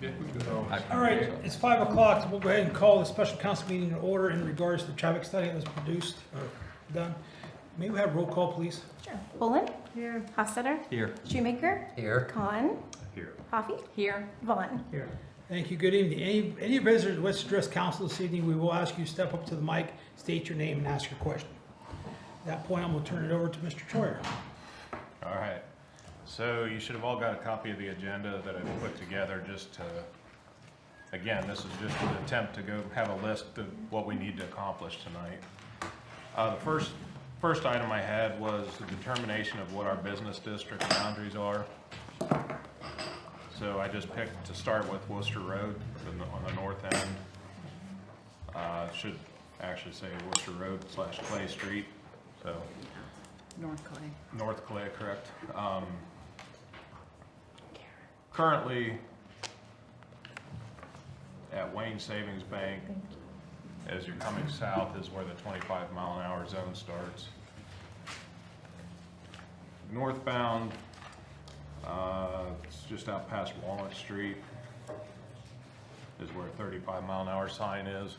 Yeah, we can go. All right, it's 5 o'clock, so we'll go ahead and call the special council meeting in order in regards to the traffic study that was produced or done. May we have roll call, please? Sure. Bullen. Here. Hofstadter. Here. Shoemaker. Here. Khan. Here. Coffee. Here. Vaughn. Here. Thank you, good evening. Any visitors who wish to address council this evening, we will ask you to step up to the mic, state your name, and ask your question. At that point, I'm going to turn it over to Mr. Troyer. All right, so you should have all got a copy of the agenda that I put together just to, again, this is just an attempt to go have a list of what we need to accomplish tonight. The first item I had was the determination of what our business district boundaries are. So I just picked to start with Worcester Road on the north end. Should actually say Worcester Road / Clay Street, so. North Clay. North Clay, correct. Currently, at Wayne Savings Bank, as you're coming south is where the 25-mile-an-hour zone starts. Northbound, it's just out past Walnut Street, is where a 35-mile-an-hour sign is.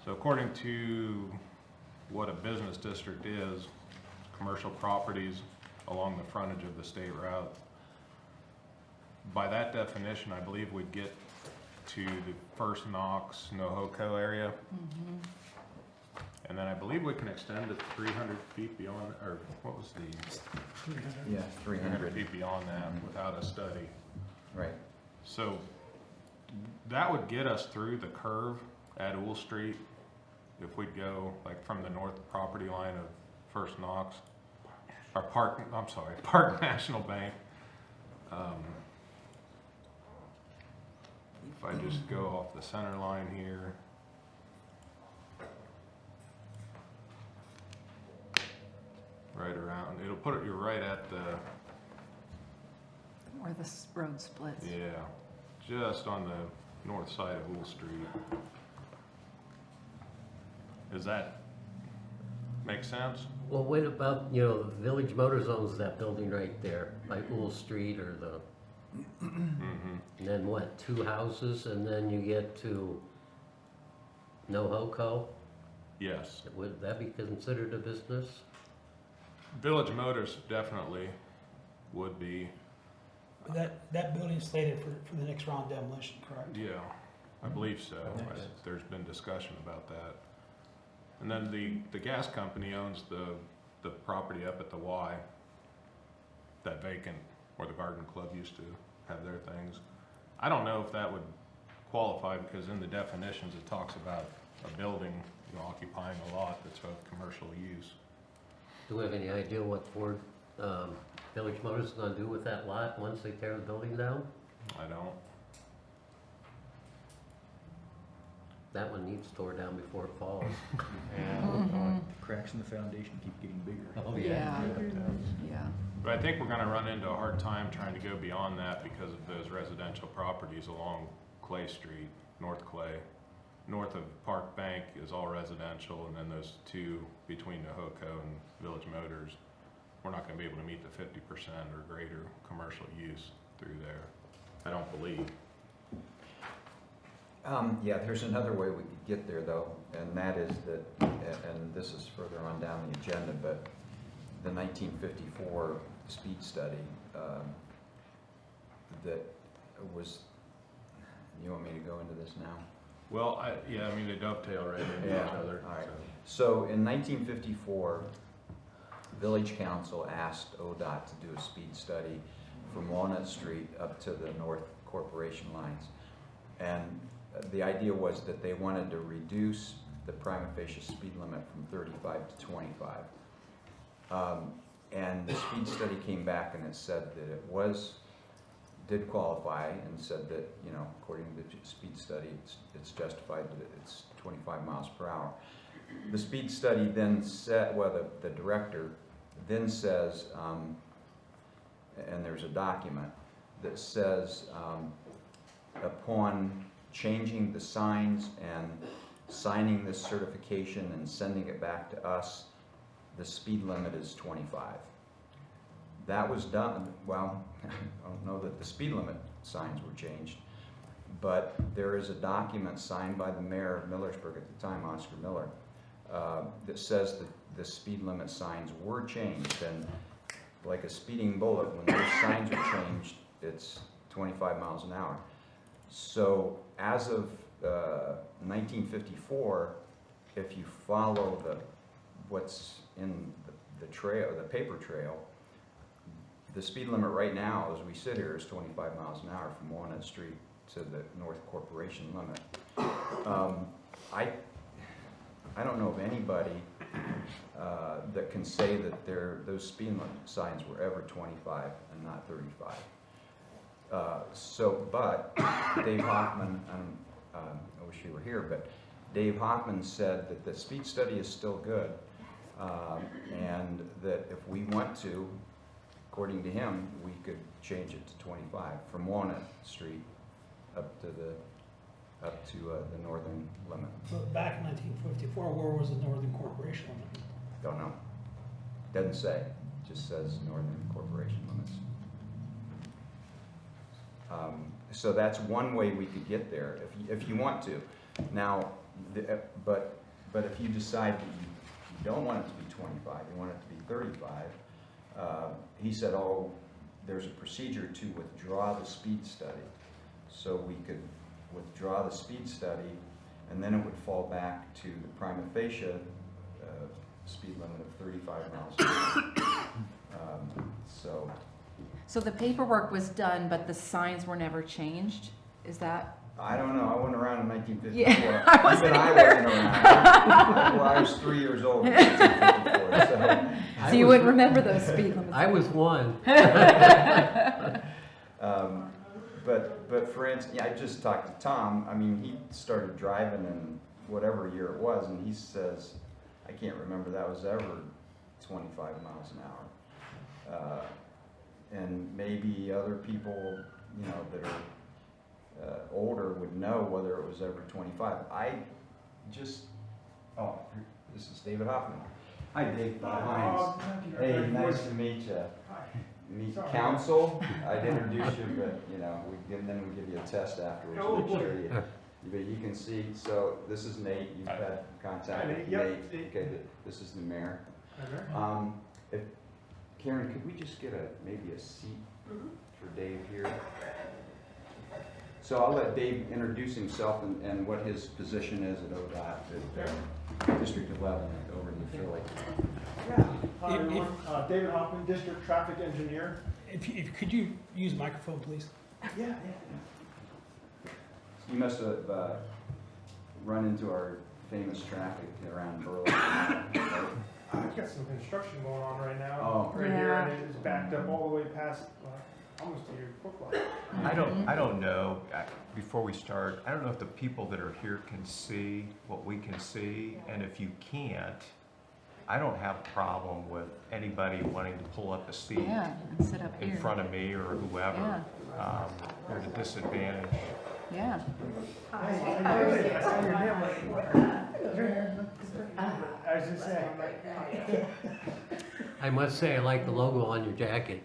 So according to what a business district is, commercial properties along the frontage of the state route. By that definition, I believe we'd get to the First Knox, Nohoco area. And then I believe we can extend it 300 feet beyond, or what was the? Yeah, 300 feet beyond that without a study. Right. So that would get us through the curve at Ool Street if we'd go like from the north property line of First Knox, or Park National Bank. If I just go off the center line here, right around, it'll put it, you're right at the, Where this road splits. yeah, just on the north side of Ool Street. Does that make sense? Well, what about, the Village Motors owns that building right there, by Ool Street or the, Mm-hmm. and then what, 2 houses, and then you get to Nohoco? Yes. Would that be considered a business? Village Motors definitely would be, That building's slated for the next round of demolition, correct? yeah, I believe so. There's been discussion about that. And then the gas company owns the property up at the Y, that vacant, where the garden club used to have their things. I don't know if that would qualify, because in the definitions it talks about a building, occupying a lot that's of commercial use. Do we have any idea what Ford, Village Motors is gonna do with that lot once they tear the building down? I don't. That one needs tore down before it falls. Cracks in the foundation keep getting bigger. Oh, Yeah. Yeah. But I think we're gonna run into a hard time trying to go beyond that because of those residential properties along Clay Street, North Clay. North of Park Bank is all residential, and then those 2 between Nohoco and Village Motors, we're not gonna be able to meet the 50% or greater commercial use through there, I don't believe. Yeah, there's another way we could get there though, and that is that, and this is further on down the agenda, but the 1954 speed study that was, you want me to go into this now? Well, yeah, I mean, they dovetail right into each other. All right. So. So in 1954, Village Council asked ODOT to do a speed study from Walnut Street up to the North Corporation lines. And the idea was that they wanted to reduce the prima facie speed limit from 35 to 25. And the speed study came back and it said that it did qualify, and said that, according to the speed study, it's justified that it's 25 miles per hour. The speed study then said, well, the director then says, and there's a document that says, upon changing the signs and signing this certification and sending it back to us, the speed limit is 25. That was done, well, I don't know that the speed limit signs were changed, but there is a document signed by the mayor of Millersburg at the time, Oscar Miller, that says that the speed limit signs were changed, and like a speeding bullet, when those signs are changed, it's 25 miles an hour. So as of 1954, if you follow what's in the trail, the paper trail, the speed limit right now, as we sit here, is 25 miles an hour from Walnut Street to the North Corporation limit. I don't know of anybody that can say that those speed limit signs were ever 25 and not 35. But Dave Hoffman, I wish he were here, but Dave Hoffman said that the speed study is still good, and that if we want to, according to him, we could change it to 25 from Walnut Street up to the northern limit. But back in 1954, where was the Northern Corporation limit? Don't know. Doesn't say. Just says northern corporation limits. So that's one way we could get there if you want to. Now, but if you decide that you don't want it to be 25, you want it to be 35, he said, oh, there's a procedure to withdraw the speed study. So we could withdraw the speed study, and then it would fall back to the prima facie speed limit of 35 miles an hour. So the paperwork was done, but the signs were never changed? Is that? I don't know. I wasn't around in 1954. Yeah, I wasn't Even either. I wasn't around. Well, I was 3 years old in 1954. So you wouldn't remember those speed limits? I was one. But for instance, yeah, I just talked to Tom. I mean, he started driving in whatever year it was, and he says, I can't remember that was ever 25 miles an hour. And maybe other people, you know, that are older would know whether it was ever 25. This is David Hoffman. Hi, Dave. Hines. Hey, nice to meet you. Meet council. I'd introduce you, but you know, then we give you a test afterwards to make sure you can see. So this is Nate. You've had contact with Nate. Okay, this is the mayor. If Karen, could we just get maybe a seat for Dave here? So I'll let Dave introduce himself and what his position is at ODOT at District 11 over in Philly. Yeah, hi everyone, David Hoffman, District Traffic Engineer. If could you use a microphone, please? Yeah. You must have run into our famous traffic around Burlington. Right? I've got some construction going on right now. Oh. Right here, Yeah. and it is backed up all the way past, almost to your football. I don't know, before we start, I don't know if the people that are here can see what we can see, and if you can't, I don't have a problem with anybody wanting to pull up a seat Yeah, and sit up here. in front of me or whoever. There's a disadvantage. Yeah. I saw your name, I was just saying. I must say, I like the logo on your jacket.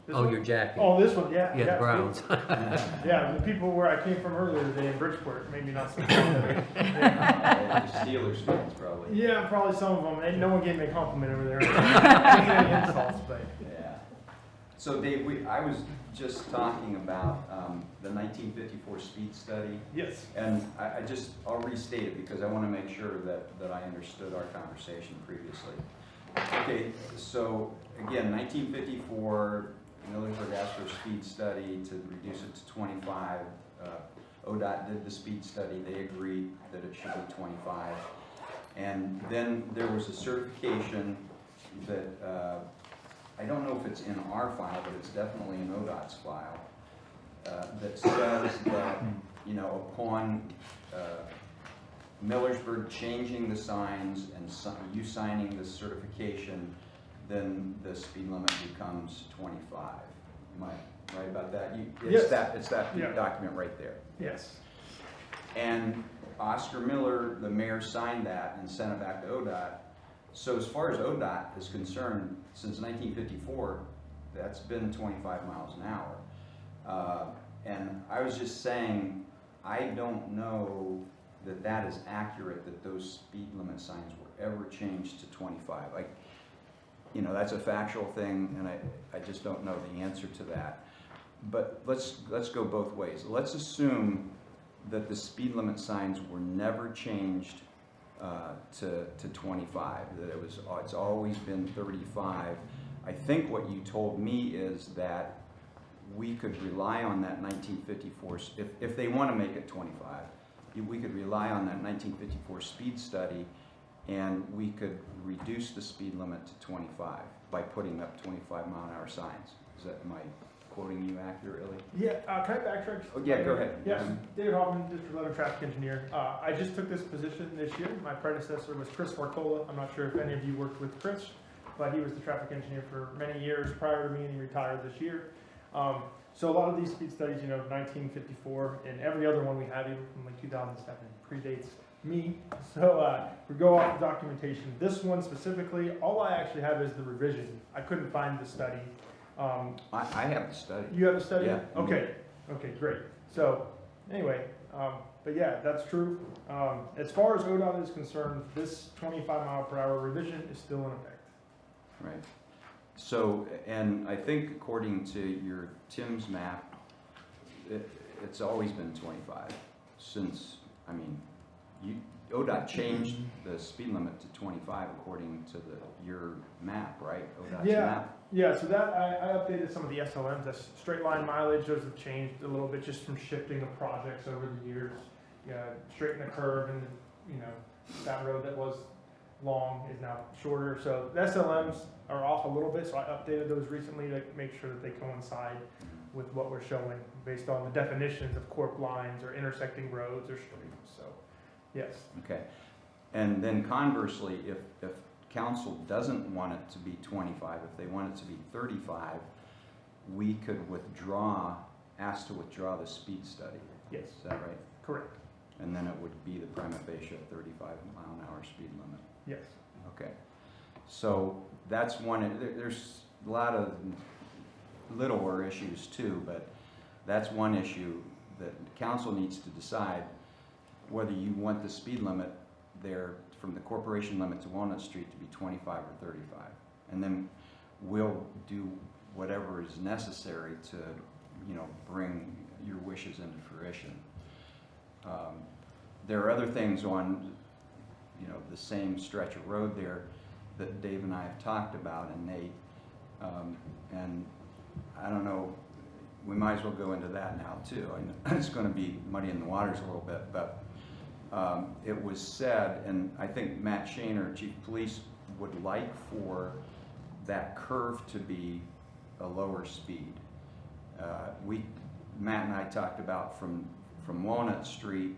This Oh, one? your jacket. Oh, this one, yeah. Yeah, the Browns. Yeah, the people where I came from earlier today in Bridgeport, maybe not so much. Steelers fans probably. Yeah, probably some of them. And no one gave me a compliment over there. Any insults, but. Yeah. So Dave, I was just talking about the 1954 speed study, Yes. and I'll restate it because I want to make sure that I understood our conversation previously. Okay, so again, 1954, Millersburg asked for a speed study to reduce it to 25. ODOT did the speed study. They agreed that it should be 25. And then there was a certification that, I don't know if it's in our file, but it's definitely in ODOT's file, that says that, you know, upon Millersburg changing the signs and you signing the certification, then the speed limit becomes 25. Am I right about that? Yes. It's that Yeah. document right there. Yes. And Oscar Miller, the mayor, signed that and sent it back to ODOT. So as far as ODOT is concerned, since 1954, that's been 25 miles an hour. And I was just saying, I don't know that that is accurate, that those speed limit signs were ever changed to 25. You know, that's a factual thing, and I just don't know the answer to that. But let's go both ways. Let's assume that the speed limit signs were never changed to 25, that it's always been 35. I think what you told me is that we could rely on that 1954, if they want to make it 25, we could rely on that 1954 speed study, and we could reduce the speed limit to 25 by putting up 25-mile-an-hour signs. Am I quoting you accurately? Yeah, can I backtrack? Oh, yeah, go ahead. Yes, David Hoffman, District 11 Traffic Engineer. I just took this position this year. My predecessor was Chris Marcola. I'm not sure if any of you worked with Chris, but he was the traffic engineer for many years prior to me, and he retired this year. So a lot of these speed studies, you know, 1954 and every other one we have, even from like 2007, predates me. So we go off the documentation. This one specifically, all I actually have is the revision. I couldn't find the study. I have the study. You have a study? Yeah. Okay, great. So, anyway, but yeah, that's true. As far as ODOT is concerned, this 25-mile-per-hour revision is still in effect. Right. So, and I think according to Tim's map, it's always been 25 since, I mean, ODOT changed the speed limit to 25 according to your map, right? ODOT's map? Yeah, so that, I updated some of the SLMs. That's straight line mileage. Those have changed a little bit just from shifting of projects over the years. Yeah, straighten the curve, and you know, that road that was long is now shorter. So the SLMs are off a little bit, so I updated those recently to make sure that they coincide with what we're showing based on the definitions of corp lines or intersecting roads or streets. So, yes. Okay. And then conversely, if council doesn't want it to be 25, if they want it to be 35, we could ask to withdraw the speed study. Yes. Is that right? Correct. And then it would be the prima facie 35-mile-an-hour speed limit. Yes. Okay. So that's one. There's a lot of littler issues too, but that's one issue that council needs to decide whether you want the speed limit there from the corporation limit to Walnut Street to be 25 or 35. And then we'll do whatever is necessary to, you know, bring your wishes into fruition. There are other things on, you know, the same stretch of road there that Dave and I have talked about, and Nate, and I don't know, we might as well go into that now too. I know it's going to be muddy in the waters a little bit, but it was said, and I think Matt Shaner, Chief of Police, would like for that curve to be a lower speed. Matt and I talked about from Walnut Street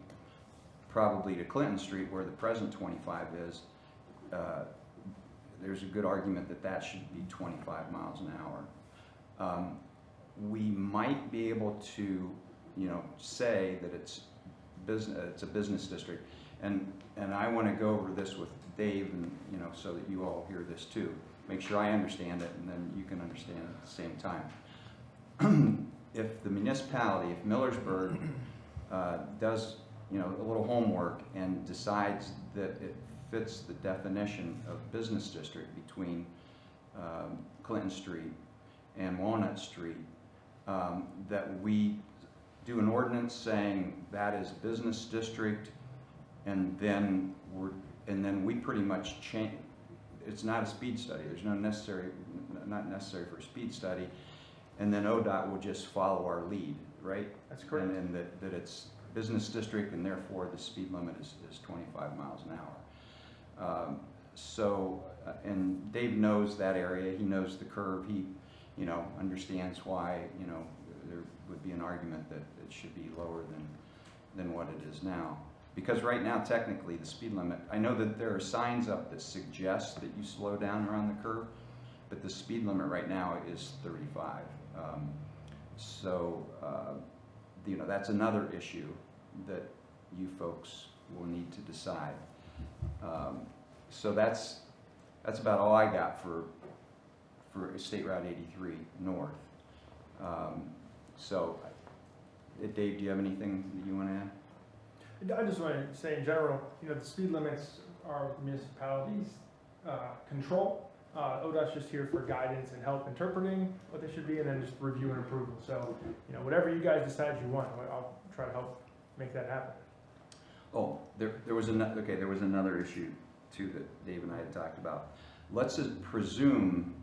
probably to Clinton Street, where the present 25 is, there's a good argument that that should be 25 miles an hour. We might be able to, you know, say that it's a business district, and I want to go over this with Dave, and you know, so that you all hear this too. Make sure I understand it, and then you can understand it at the same time. If the municipality, if Millersburg does, you know, a little homework and decides that it fits the definition of business district between Clinton Street and Walnut Street, that we do an ordinance saying that is business district, and then we pretty much change. It's not a speed study. There's not necessary for a speed study, and then ODOT will just follow our lead, right? That's correct. And that it's business district, and therefore the speed limit is 25 miles an hour. And Dave knows that area. He knows the curve. He, you know, understands why, you know, there would be an argument that it should be lower than what it is now. Because right now, technically, the speed limit, I know that there are signs up that suggest that you slow down around the curve, but the speed limit right now is 35. You know, that's another issue that you folks will need to decide. So that's about all I got for State Route 83 North. So Dave, do you have anything that you want to add? I just want to say in general, you know, the speed limits are municipalities' control. ODOT's just here for guidance and help interpreting what they should be, and then just review and approval. So, you know, whatever you guys decide you want, I'll try to help make that happen. Oh, there was another issue too that Dave and I had talked about. Let's just presume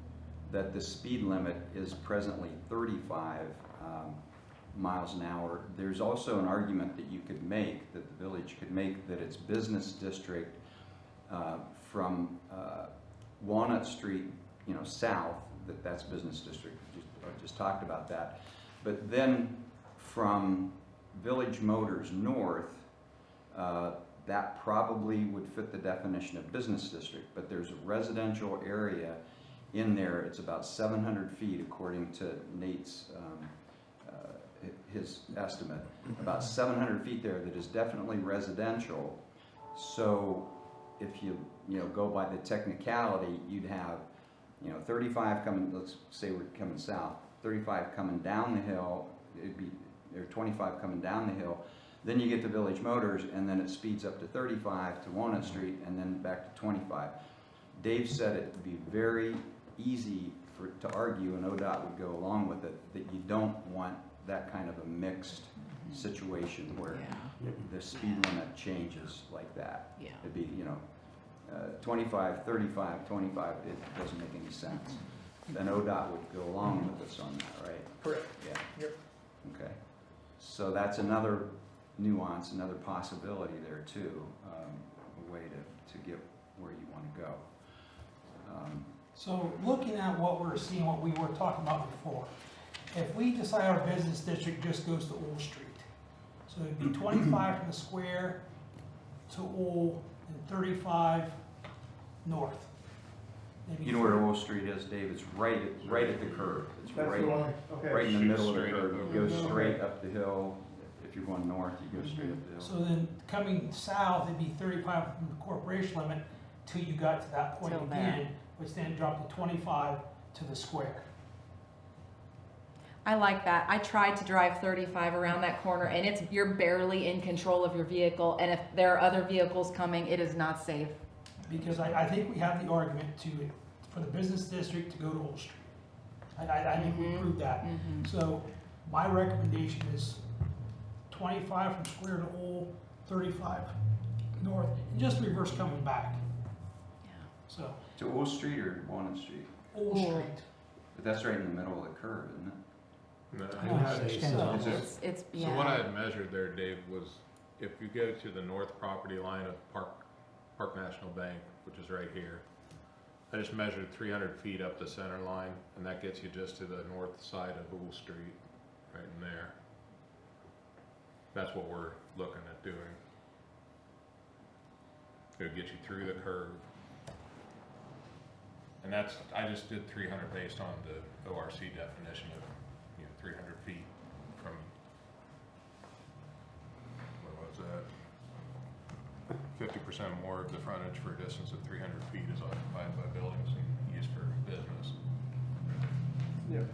that the speed limit is presently 35 miles an hour. There's also an argument that you could make, that the village could make, that its business district from Walnut Street, you know, south, that's business district. I just talked about that. But then from Village Motors north, that probably would fit the definition of business district, but there's a residential area in there. It's about 700 feet according to Nate's, his estimate, about 700 feet there that is definitely residential. So if you go by the technicality, you'd have, 35 coming, let's say we're coming south, 35 coming down the hill, or 25 coming down the hill. Then you get to Village Motors, and then it speeds up to 35 to Walnut Street, and then back to 25. Dave said it would be very easy to argue, and ODOT would go along with it, that you don't want that kind of a mixed situation where the speed limit changes like that. Yeah. It'd be, 25, 35, 25, it doesn't make any sense. Then ODOT would go along with us on that, right? Correct. Yeah. Yep. Okay. So that's another nuance, another possibility there too, a way to get where you want to go. So looking at what we're seeing, what we were talking about before, if we decide our business district just goes to Old Street, so it'd be 25 from the square to Old and 35 north. Maybe You know where Old Street is, Dave? It's right at the curve. It's That's the one, okay. right in the Shoot middle of the straight up curve. over. You go straight up the hill. If you're going north, you go straight up the hill. So then coming south, it'd be 35 from the corporation limit till you got to that point Till there. again, which then dropped to 25 to the square. I like that. I tried to drive 35 around that corner, and you're barely in control of your vehicle, and if there are other vehicles coming, it is not safe. Because I think we have the argument for the business district to go to Old Street. I think we proved that. So my recommendation is 25 from square to Old, 35 north, and just reverse coming back. Yeah. So To Old Street or Walnut Street? Old Old. Street. But that's right in the middle of the curve, isn't it? No, Yeah. I- So Is it- it's So what I yeah. had measured there, Dave, was if you go to the north property line of Park National Bank, which is right here, I just measured 300 feet up the center line, and that gets you just to the north side of Old Street, right in there. That's what we're looking at doing. It would get you through the curve. And I just did 300 based on the ORC definition of, 300 feet from, what was that? 50% more of the frontage for a distance of 300 feet is occupied by buildings and used for business. Yeah.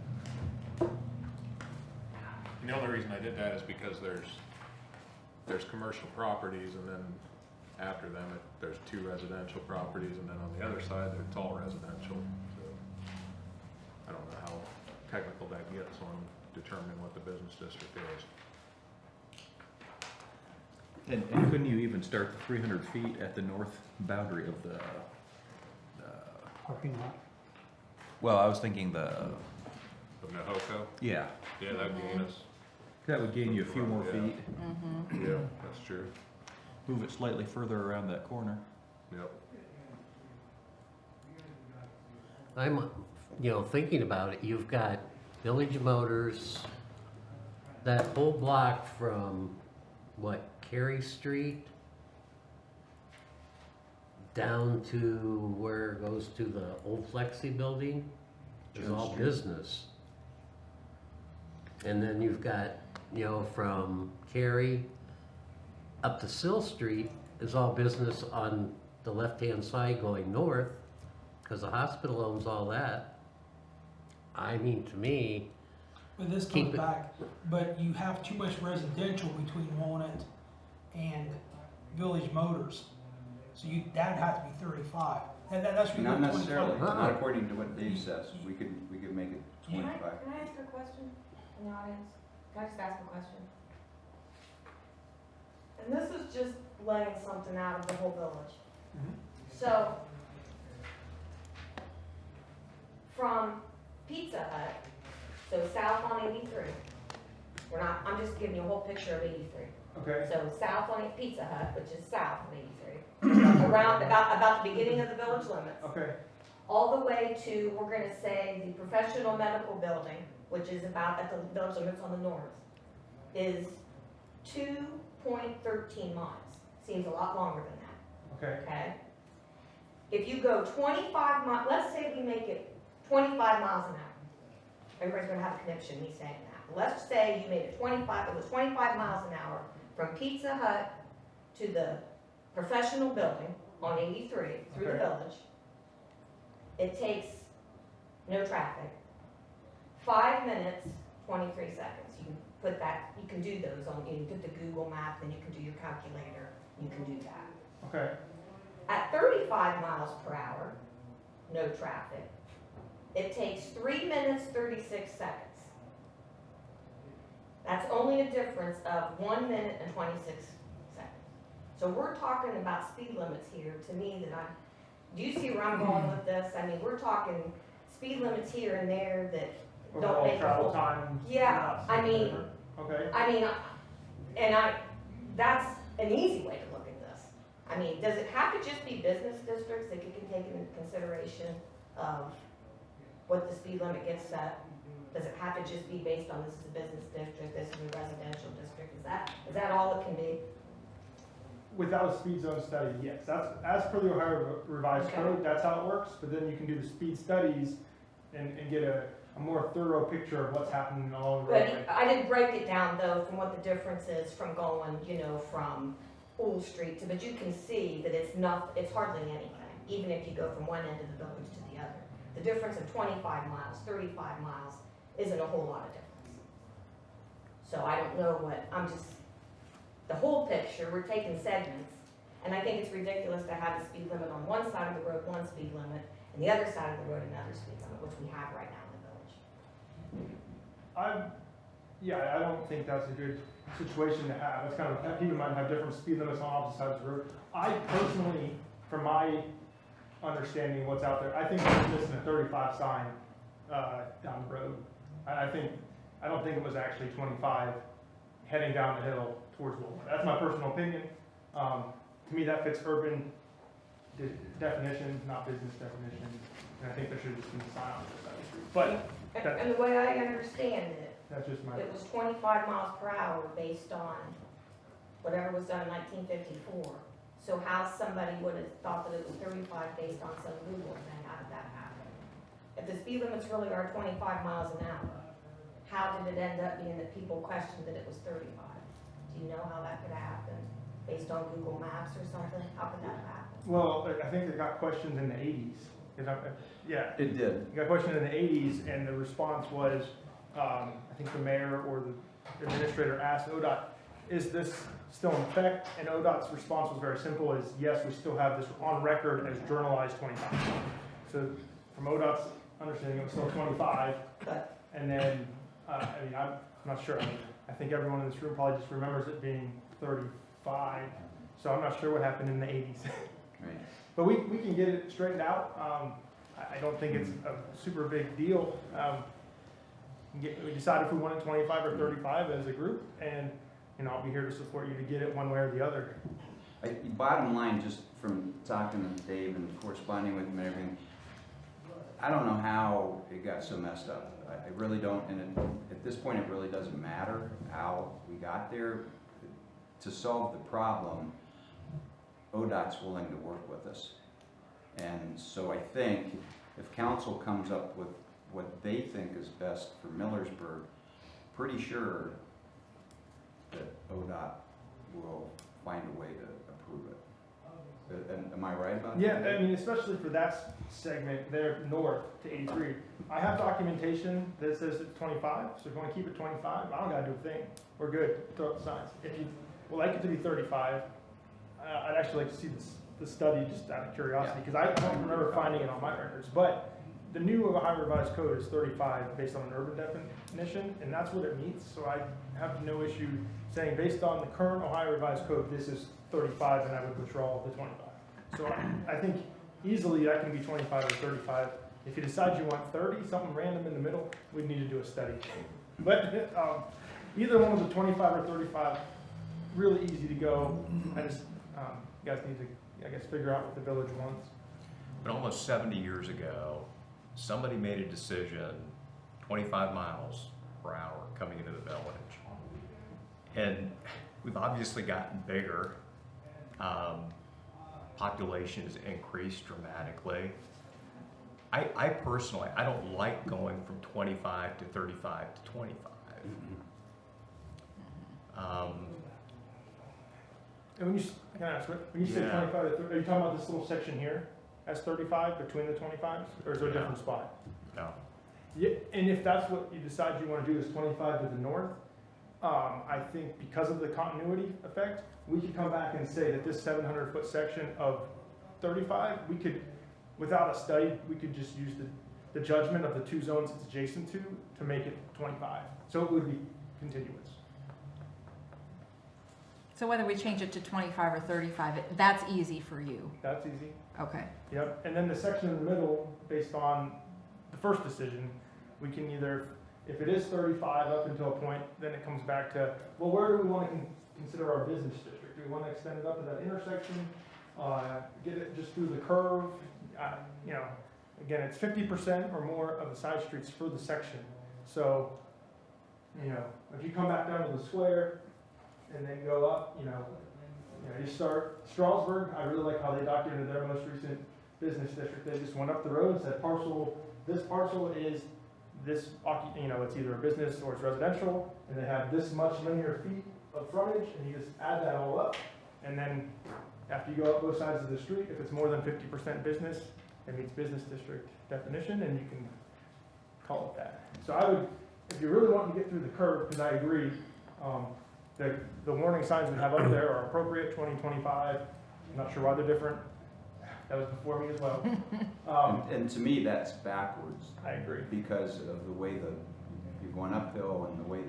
And the only reason I did that is because there's commercial properties, and then after them, there's 2 residential properties, and then on the other side, they're tall residential. So I don't know how technical that gets on determining what the business district is. And couldn't you even start the 300 feet at the north boundary of the, Parking lot. well, I was thinking the, Of Nahoco, yeah, yeah, that'd gain us. that would gain you a few more Yeah. feet, Yeah, that's true. move it slightly further around that corner. Yep. I'm, thinking about it, you've got Village Motors, that whole block from, Cary Street? Down to where it goes to the old Flexi building is Jones all Street. business. And then you've got, from Cary up to Sill Street is all business on the left-hand side going north, because the hospital owns all that. I mean, to me, But this Keep comes it- back, but you have too much residential between Walnut and Village Motors. So that'd have to be 35. That's where you Not go necessarily, 25. not according to what Dave says. We could make it Yeah. 25. Can I ask a question in the audience? Can I just ask a question? And this is just laying something out of the whole village. Mhm. So, from Pizza Hut, so south on 83, I'm just giving you a whole picture of 83. Okay, So south on Pizza Hut, which is south of 83, around, about the beginning of the village limits, okay, all the way to, we're gonna say, the professional medical building, which is about at the village limits on the north, is 2.13 miles. Seems a lot longer than that, okay, okay? If you go 25 miles, let's say we make it 25 miles an hour. Everybody's gonna have a conniption, me saying that. But let's say you made it 25 miles an hour from Pizza Hut to the professional building on 83 through the Okay. village. It takes no traffic. 5 minutes, 23 seconds. You can put that, you can do those on, you can put the Google map, then you can do your calculator, you can do that. okay, At 35 miles per hour, no traffic, it takes 3 minutes, 36 seconds. That's only a difference of 1 minute and 26 seconds. So we're talking about speed limits here, to me, do you see where I'm going with this? I mean, we're talking speed limits here and there that don't overall make a travel whole. time. Yeah, I mean, Okay, that's an easy way to look at this. I mean, does it have to just be business districts that you can take into consideration of what the speed limit gets set? Does it have to just be based on this is a business district, this is a residential district? Is that all it can be? without a speed zone study, yes, that's, as per the Ohio Revised Okay. Code, that's how it works, but then you can do the speed studies and get a more thorough picture of what's happening along the roadway. But I didn't break it down though from what the difference is from going, from Old Street to, but you can see that it's hardly anything, even if you go from one end of the village to the other. The difference of 25 miles, 35 miles isn't a whole lot of difference. So I don't know the whole picture, we're taking segments, and I think it's ridiculous to have a speed limit on one side of the road, one speed limit, and the other side of the road, another speed limit, which we have right now in the village. I don't think that's a good situation to have. That's kind of, people might have different speed limits on opposite sides of the road. I personally, from my understanding of what's out there, I think we're missing a 35 sign down the road. I don't think it was actually 25 heading down the hill towards Wilmore. That's my personal opinion. To me, that fits urban definition, not business definition, and I think there should just be a sign on the side of the street. But And the way I understand it, that's just my, it was 25 miles per hour based on whatever was done in 1954. So how somebody would have thought that it was 35 based on some Google thing, how did that happen? If the speed limits really are 25 miles an hour, how did it end up being that people questioned that it was 35? Do you know how that could happen? Based on Google Maps or something? How could that happen? well, I think it got questioned in the 80s. Yeah, It did. you got questioned in the 80s, and the response was, I think the mayor or the administrator asked ODOT, is this still in effect? And ODOT's response was very simple, is yes, we still have this on record as journalized 25. So from ODOT's understanding, it was still 25, But and then, I'm not sure. I think everyone in this room probably just remembers it being 35, so I'm not sure what happened in the 80s. Right. But we can get it straightened out. I don't think it's a super big deal. We decide if we want it 25 or 35 as a group, and, I'll be here to support you to get it one way or the other. Bottom line, just from talking to Dave and corresponding with him and everything, I don't know how it got so messed up. I really don't, and at this point, it really doesn't matter how we got there. To solve the problem, ODOT's willing to work with us. And so I think if council comes up with what they think is best for Millersburg, pretty sure that ODOT will find a way to approve it. Am I right about that? Yeah, I mean, especially for that segment there north to 83. I have documentation that says it's 25, so if you want to keep it 25, I don't gotta do a thing. We're good, throw up the signs. If you would like it to be 35, I'd actually like to see the study just out of curiosity, because I don't remember finding it on my records. But the new Ohio Revised Code is 35 based on an urban definition, and that's what it meets. So I have no issue saying based on the current Ohio Revised Code, this is 35, and I would withdraw the 25. So I think easily that can be 25 or 35. If you decide you want 30, something random in the middle, we'd need to do a study. But either one of the 25 or 35, really easy to go. I just, you guys need to, I guess, figure out what the village wants. But almost 70 years ago, somebody made a decision, 25 miles per hour coming into the village. And we've obviously gotten bigger. Population has increased dramatically. I personally, I don't like going from 25 to 35 to 25. And when you, can I ask, when you say Yeah. 25 to 30, are you talking about this little section here as 35 between the 25s? Or is there a different spot? No. Yeah, and if that's what you decide you want to do is 25 to the north, I think because of the continuity effect, we could come back and say that this 700-foot section of 35, we could, without a study, we could just use the judgment of the two zones it's adjacent to make it 25. So it would be continuous. So whether we change it to 25 or 35, that's easy for you. That's easy. Okay. Yep, and then the section in the middle, based on the first decision, we can either, if it is 35 up until a point, then it comes back to, well, where do we want to consider our business district? Do we want to extend it up to that intersection? Get it just through the curve? You know, again, it's 50% or more of the side streets for the section. So, you know, if you come back down to the square and then go up, you start Strasburg. I really like how they documented their most recent business district. They just went up the road and said this parcel is this, you know, it's either a business or it's residential, and they have this much linear feet of frontage, and you just add that all up, and then after you go up both sides of the street, if it's more than 50% business, it meets business district definition, and you can call it that. So I would, if you really want to get through the curve, because I agree, the warning signs we have up there are appropriate, 20, 25. I'm not sure why they're different. That was before me as well. And to me, that's backwards. I agree. Because of the way you're going uphill and the way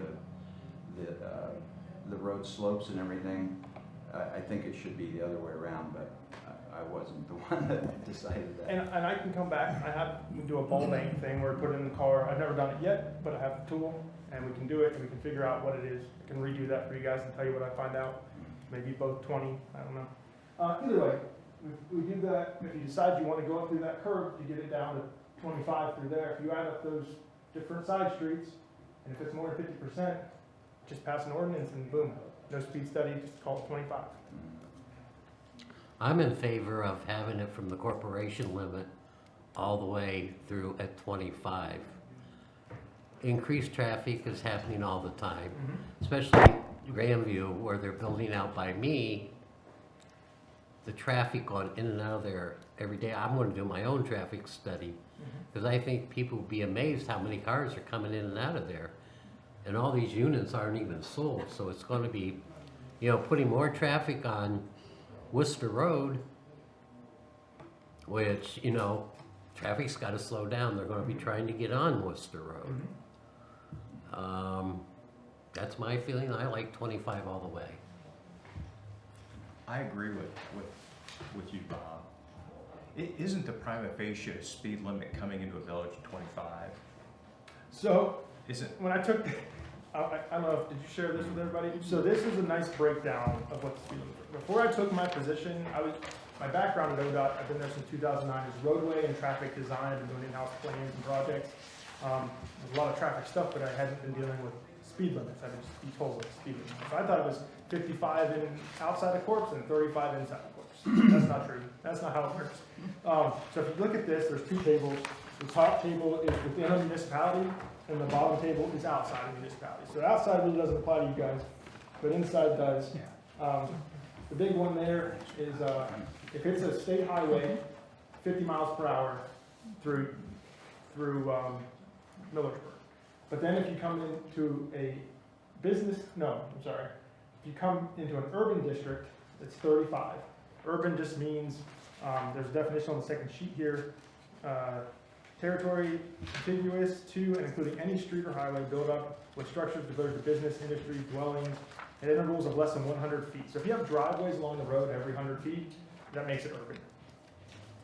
the road slopes and everything. I think it should be the other way around, but I wasn't the one that decided that. And I can come back. We can do a ball bank thing where we put it in the car. I've never done it yet, but I have the tool, and we can do it, and we can figure out what it is. I can redo that for you guys and tell you what I find out. Maybe both 20. I don't know. Either way, we do that. If you decide you want to go up through that curve to get it down to 25 through there, if you add up those different side streets, and if it's more than 50%, just pass an ordinance and boom, no speed study, just call it 25. I'm in favor of having it from the corporation limit all the way through at 25. Increased traffic is happening all the time, especially Grandview where they're building out by me. The traffic going in and out of there every day. I'm going to do my own traffic study because I think people will be amazed how many cars are coming in and out of there. And all these units aren't even sold, so it's going to be, putting more traffic on Worcester Road, which, traffic's got to slow down. They're going to be trying to get on Worcester Road. That's my feeling. I like 25 all the way. I agree with you, Bob. Isn't the prima facie speed limit coming into a village 25? So, Is it? when I took, I don't know, did you share this with everybody? So this is a nice breakdown of what the speed limit is. Before I took my position, my background at ODOT, I've been there since 2009, is roadway and traffic design. I've been doing in-house plans and projects. There's a lot of traffic stuff, but I hadn't been dealing with speed limits. I would just be told what the speed limit was. So I thought it was 55 outside of Corpse and 35 inside of Corpse. That's not true. That's not how it works. So if you look at this, there's two tables. The top table is within a municipality, and the bottom table is outside of the municipality. So outside really doesn't apply to you guys, but inside does. The big one there is, if it's a state highway, 50 miles per hour through Millersburg. But then if you come into a if you come into an urban district, it's 35. Urban just means, there's a definition on the second sheet here, territory contiguous to and including any street or highway built up with structures devoted to business, industry, dwellings, at intervals of less than 100 feet. So if you have driveways along the road every 100 feet, that makes it urban.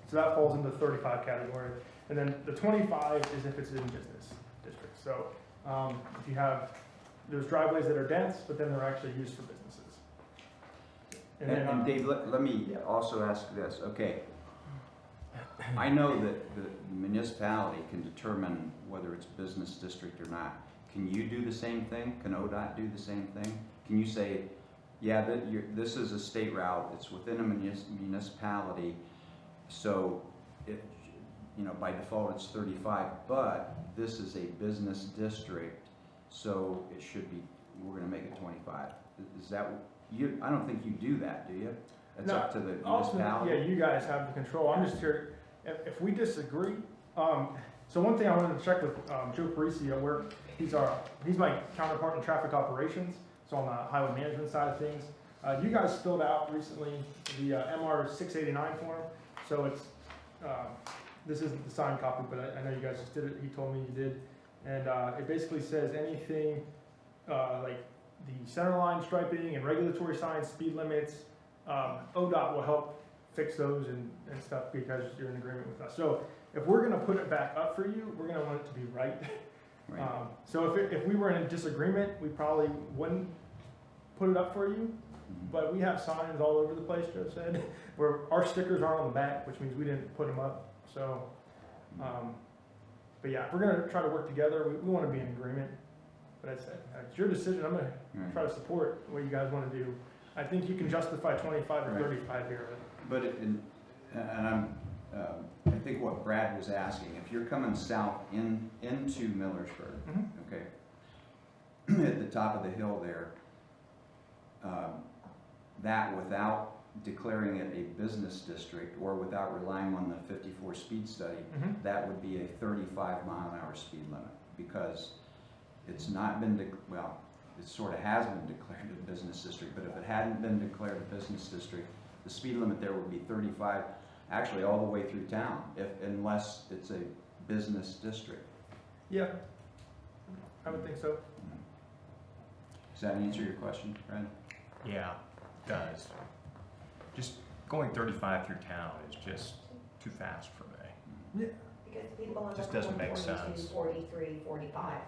So that falls into the 35 category. And then the 25 is if it's in business districts. So if you have, there's driveways that are dense, but then they're actually used for businesses. And then, And Dave, let me also ask this, okay. I know that the municipality can determine whether it's business district or not. Can you do the same thing? Can ODOT do the same thing? Can you say, yeah, this is a state route, it's within a municipality, so it, by default it's 35, but this is a business district, so it should be, we're gonna make it 25. Is that, I don't think you do that, do you? It's up to the municipality? Yeah, you guys have the control. I'm just here, if we disagree, so one thing I wanted to check with Joe Parisi, where he's my counterpart in traffic operations, so on the highway management side of things. You guys filled out recently the MR 689 form, so it's, this isn't the signed copy, but I know you guys just did it, he told me you did. And it basically says anything like the center line striping and regulatory signs, speed limits, ODOT will help fix those and stuff because you're in agreement with us. So if we're gonna put it back up for you, we're gonna want it to be right. Right. So if we were in a disagreement, we probably wouldn't put it up for you. But we have signs all over the place, Joe said, where our stickers aren't on the back, which means we didn't put them up. So, but yeah, if we're gonna try to work together, we wanna be in agreement. But I said, it's your decision. I'm gonna try to support what you guys wanna do. I think you can justify 25 or 35 here. But I think what Brad was asking, if you're coming south into Millersburg, okay, at the top of the hill there, that without declaring it a business district or without relying on the 54 speed study, that would be a 35-mile-an-hour speed limit because it's not been, it sort of has been declared a business district, but if it hadn't been declared a business district, the speed limit there would be 35, actually all the way through town, unless it's a business district. Yeah, I would think so. Does that answer your question, Brad? Yeah, it does. Just going 35 through town is just too fast for me. Yeah. Because people end Just up doesn't going make 42, sense. 43, 45.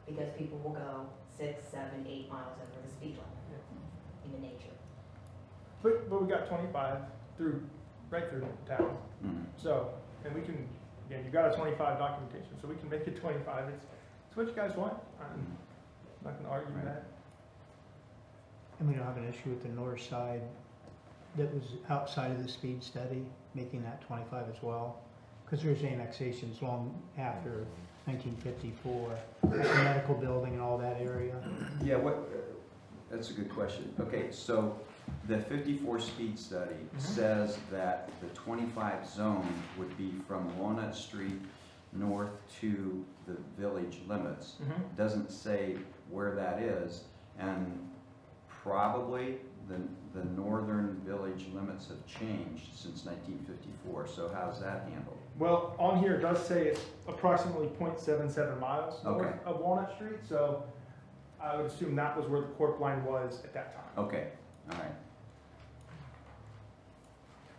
Because people will go 6, 7, 8 miles over the speed limit in the nature. But we got 25 right through town. So, and we can, again, you got a 25 documentation, so we can make it 25. It's what you guys want. I'm not gonna argue that. And we don't have an issue with the north side that was outside of the speed study, making that 25 as well. Because there's annexations long after 1954, the medical building and all that area. Yeah, that's a good question. Okay, so the 54 speed study says that the 25 zone would be from Walnut Street north to the village limits. Doesn't say where that is, and probably the northern village limits have changed since 1954, so how's that handled? Well, on here it does say it's approximately 0.77 miles north Okay. of Walnut Street, so I would assume that was where the corp line was at that time. Okay, all right.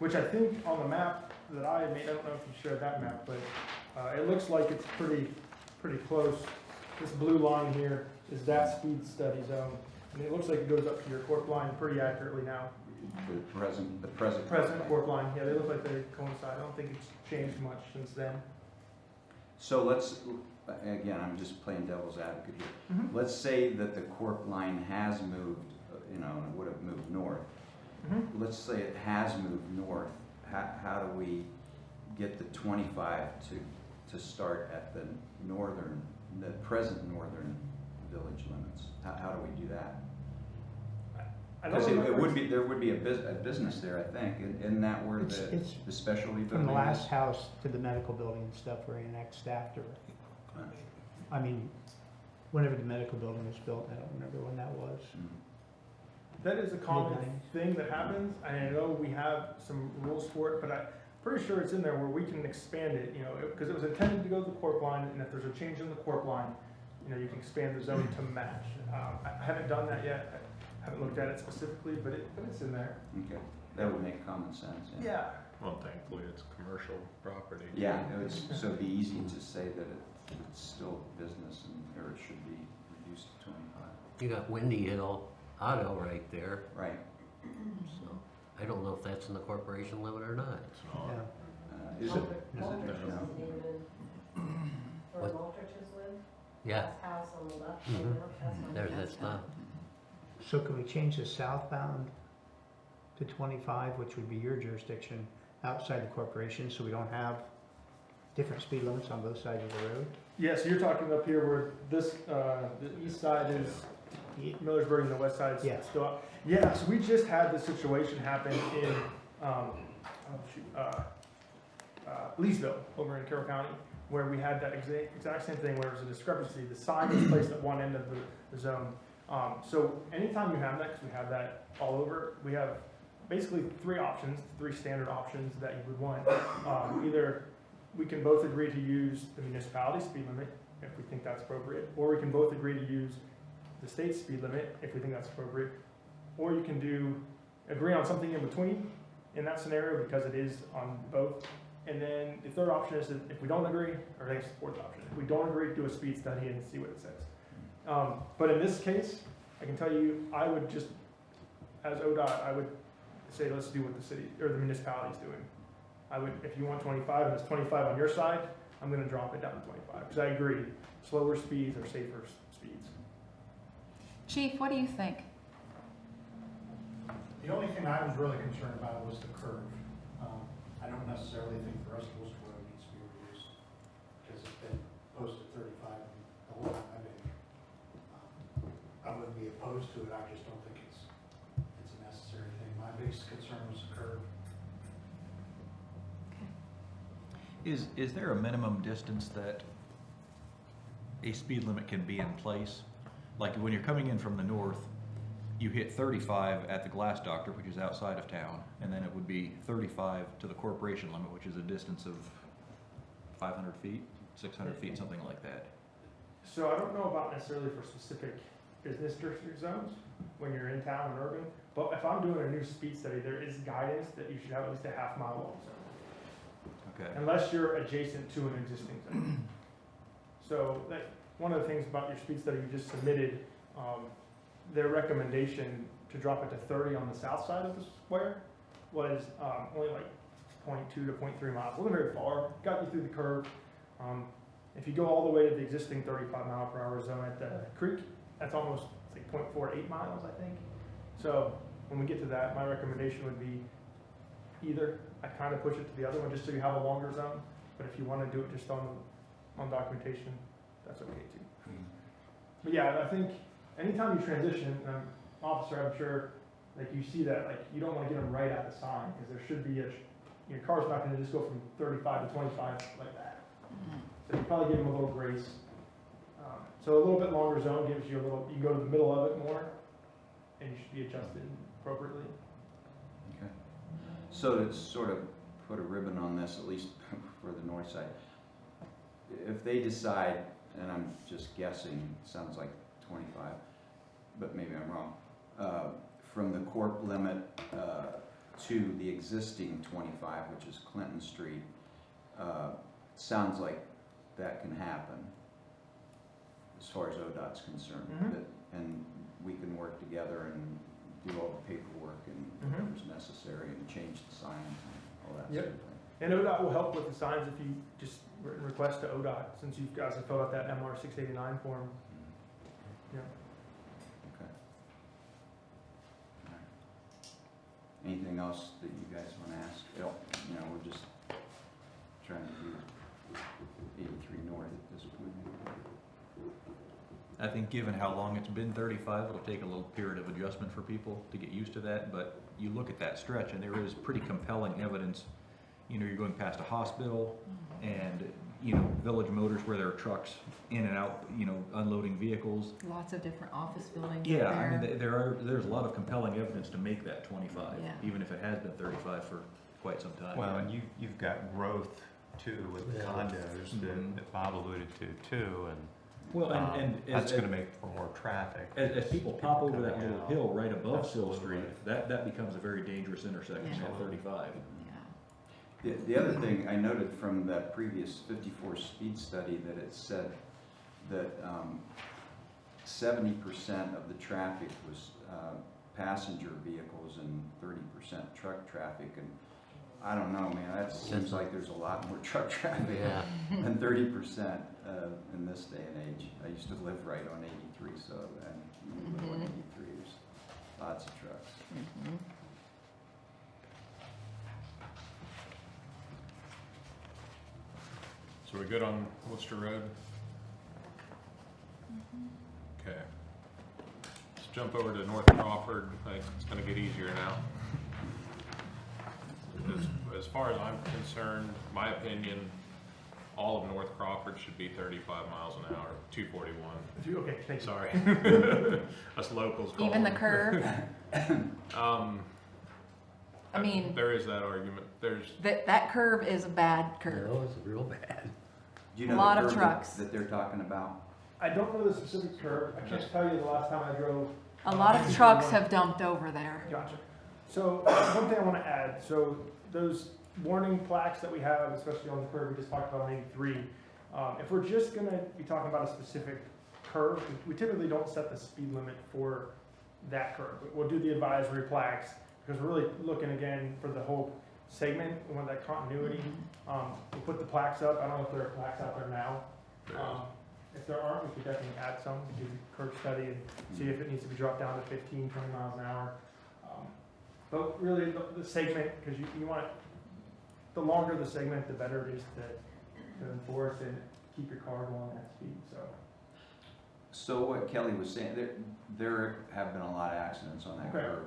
Which I think on the map that I made, I don't know if you shared that map, but it looks like it's pretty close. This blue line here is that speed study zone, and it looks like it goes up to your corp line pretty accurately now. The present. Present corp line, yeah, they look like they coincide. I don't think it's changed much since then. So let's, again, I'm just playing devil's advocate here. Let's say that the corp line has moved, and it would have moved north. Let's say it has moved north. How do we get the 25 to start at the present northern village limits? How do we do that? I don't Because it remember. would be, there would be a business there, I think, isn't that where It's the specialty building is? from the last house to the medical building and stuff were annexed after. I mean, whenever the medical building was built, I don't remember when that was. Mm. That is a common Mid-90s. thing that happens, and I know we have some rules for it, but I'm pretty sure it's in there where we can expand it, you know, because it was intended to go to the corp line, and if there's a change in the corp line, you know, you can expand the zone to match. I haven't done that yet, I haven't looked at it specifically, but it's in there. Okay, that would make common sense, yeah. Yeah. Well, thankfully, it's commercial property. Yeah, it was, so it'd be easy to say that it's still business and, or it should be reduced to 25. You got Windy Hill Auto right there, Right. so I don't know if that's in the corporation limit or not. It's not. Yeah. Is it? No. Where What? Maltriches live? Yeah, Last house on the left. Mhm. That's my there's, guess. that's not, So can we change the southbound to 25, which would be your jurisdiction, outside the corporation, so we don't have different speed limits on both sides of the road? Yeah, so you're talking up here where this, the east side is Millersburg and the west side's Yeah. still up. Yeah, so we just had this situation happen in, Leesville, over in Carroll County, where we had that exact same thing, where there was a discrepancy. The sign was placed at one end of the zone. So anytime you have that, because we have that all over, we have basically three options, three standard options that you would want. Either we can both agree to use the municipality speed limit if we think that's appropriate, or we can both agree to use the state speed limit if we think that's appropriate, or you can agree on something in between in that scenario because it is on both. And then the third option is that if we don't agree, or I think it's the fourth option, if we don't agree, do a speed study and see what it says. But in this case, I can tell you, I would just, as ODOT, I would say, let's do what the city, or the municipality is doing. I would, if you want 25 and it's 25 on your side, I'm gonna drop it down to 25, because I agree, slower speeds are safer speeds. Chief, what do you think? The only thing I was really concerned about was the curve. I don't necessarily think the rest of Worcester Road needs to be reduced, because it's been posted 35 and the whole time I've been here. I wouldn't be opposed to it, I just don't think it's a necessary thing. My biggest concern was the curve. Is there a minimum distance that a speed limit can be in place? Like when you're coming in from the north, you hit 35 at the Glass Doctor, which is outside of town, and then it would be 35 to the corporation limit, which is a distance of 500 feet, 600 feet, something like that. So I don't know about necessarily for specific business district zones, when you're in town and urban, but if I'm doing a new speed study, there is guidance that you should have at least a half-mile long zone, Okay. unless you're adjacent to an existing zone. So that, one of the things about your speed study you just submitted, their recommendation to drop it to 30 on the south side of the square was only like 0.2 to 0.3 miles. It wasn't very far, got you through the curve. If you go all the way to the existing 35-mile-per-hour zone at the creek, that's almost like 0.48 miles, I think. So when we get to that, my recommendation would be either I kind of push it to the other one just so you have a longer zone, but if you want to do it just on documentation, that's okay too. But yeah, I think anytime you transition, officer, I'm sure, like you see that, like you don't want to get them right at the sign because there should be your car's not going to just go from 35 to 25 like that. So you probably give them a little grace. So a little bit longer zone gives you a little, you can go to the middle of it more and you should be adjusted appropriately. Okay. So to sort of put a ribbon on this, at least for the north side, if they decide, and I'm just guessing, sounds like 25, but maybe I'm wrong, from the corp limit to the existing 25, which is Clinton Street, sounds like that can happen as far as ODOT's concerned. Mhm. And we can work together and do all the paperwork and whatever's necessary and change the signs and all that Yep. sort of thing. And ODOT will help with the signs if you just request to ODOT, since you guys have filled out that MR 689 form. Yeah. Okay. All right. Anything else that you guys want to ask? You know, we're just trying to do 83 North at this point. I think given how long it's been 35, it'll take a little period of adjustment for people to get used to that, but you look at that stretch and there is pretty compelling evidence. You know, you're going past a hospital and, you know, Village Motors where there are trucks in and out, you know, unloading vehicles. Lots of different office buildings Yeah, up I mean, there. there's a lot of compelling evidence to make that 25, Yeah. even if it has been 35 for quite some time. Well, and you've got growth too with the Yeah. condos Mhm. that Bob alluded to too, and Well, and that's gonna make for more traffic. as people pop over that coming little out. hill right above Sill Absolutely. Street, that becomes a very dangerous intersection Yeah. at 35. Yeah. The other thing I noted from that previous 54 speed study that it said that 70% of the traffic was passenger vehicles and 30% truck traffic. And I don't know, man, that seems like there's a lot more truck traffic Yeah. than 30% in this day and age. I used to live right on 83, so, and you live on 83, there's lots of trucks. Mhm. So we're good on Worcester Road? Okay. Let's jump over to North Crawford. I think it's gonna get easier now. As far as I'm concerned, my opinion, all of North Crawford should be 35 miles an hour, 241. Okay, thank you. Sorry. Us locals call Even the them. curve, I mean, There is that argument. There's, that curve is a bad curve. No, it's real bad. Do you know Lot the of curve trucks. that they're talking about? I don't know the specific curve. I can't tell you the last time I drove. A lot of trucks have dumped over there. Gotcha. So one thing I want to add, so those warning plaques that we have, especially on the curve we just talked about on 83, if we're just going to be talking about a specific curve, we typically don't set the speed limit for that curve. We'll do the advisory plaques because we're really looking again for the whole segment. We want that continuity. We'll put the plaques up. I don't know if there are plaques out there now. If there aren't, we could definitely add some, do the curve study and see if it needs to be dropped down to 15, 20 miles an hour. But really, the segment, because you want, the longer the segment, the better it is to enforce and keep your car going at speed, so. So what Kelly was saying, there have been a lot of accidents on that Okay. curve.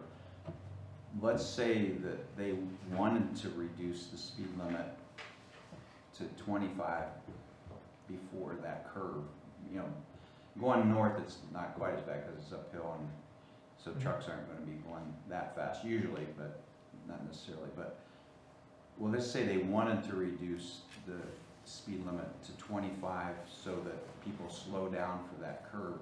Let's say that they wanted to reduce the speed limit to 25 before that curve. You know, going north, it's not quite as bad because it's uphill, and so trucks aren't going to be going that fast usually, but not necessarily. But well, let's say they wanted to reduce the speed limit to 25 so that people slow down for that curve.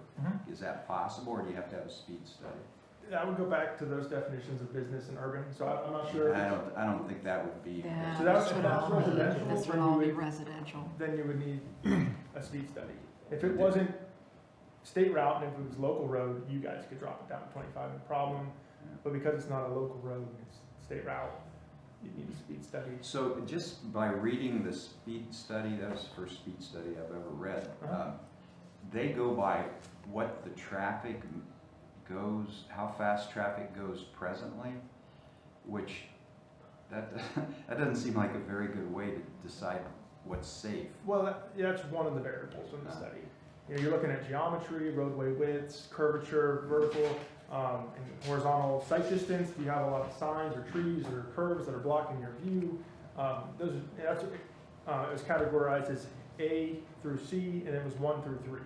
Is that possible, or do you have to have a speed study? I would go back to those definitions of business and urban, so I'm not sure. I don't think that would be. Yeah, So that's- this would that's all be, residential, this would then all you be would- residential. Then you would need a speed study. If it wasn't state route and if it was local road, you guys could drop it down to 25, no problem. But because it's not a local road, it's state route, you need a speed study. So just by reading the speed study, that was the first speed study I've ever read, they go by what the traffic goes, how fast traffic goes presently, which that doesn't seem like a very good way to decide what's safe. Well, that's one of the variables in the study. You know, you're looking at geometry, roadway widths, curvature, vertical, and horizontal sight distance. Do you have a lot of signs or trees or curves that are blocking your view? It was categorized as A through C, and it was 1 through 3.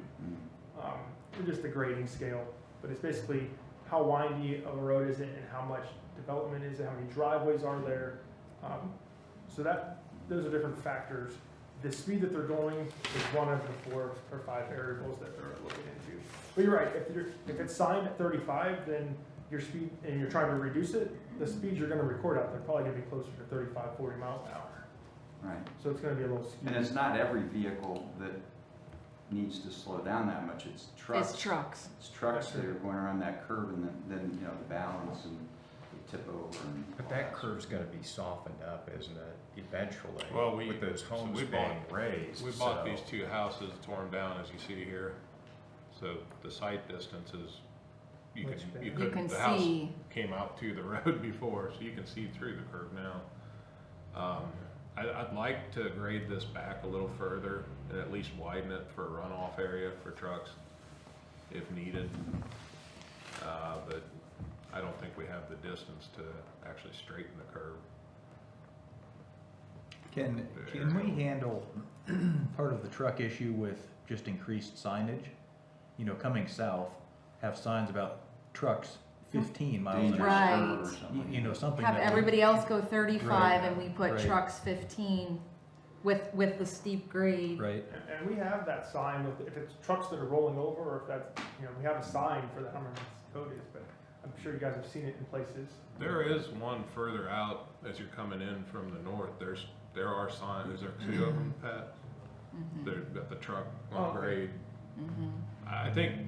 Just a grading scale, but it's basically how windy of a road is it, and how much development is it, how many driveways are there. So those are different factors. The speed that they're going is one of the 4 or 5 variables that they're looking into. But you're right, if it's signed at 35, then your speed, and you're trying to reduce it, the speed you're gonna record out there probably gonna be closer to 35, 40 miles an hour. Right. So it's gonna be a little skewed. And it's not every vehiple that needs to slow down that much. It's trucks. It's trucks. It's trucks that are going around that curve, and then you know, the balance and the tip over and. But that curve's gonna be softened up, isn't it, eventually? Well, with those homes we being raised. We bought so- these 2 houses, tore them down, as you see here. So the sight distance is, you Much better. can, You can the house see, came out to the road before, so you can see through the curve now. I'd like to grade this back a little further and at least widen it for a runoff area for trucks. if needed. But I don't think we have the distance to actually straighten the curve. Can we handle part of the truck issue with just increased signage? You know, coming south, have signs about trucks 15 miles an Dangerous hour. Right. curve or something. You know, something Have that everybody else go 35 Right, and we put right. trucks 15 with the steep grade. Right. And we have that sign with, if it's trucks that are rolling over, or if that's, we have a sign for that, I don't remember what the code is, but I'm sure you guys have seen it in places. There is one further out as you're coming in from the north. There are signs. Is there two of them, Pat? Mhm. They're got the truck Oh, on okay. grade. Mhm. I think,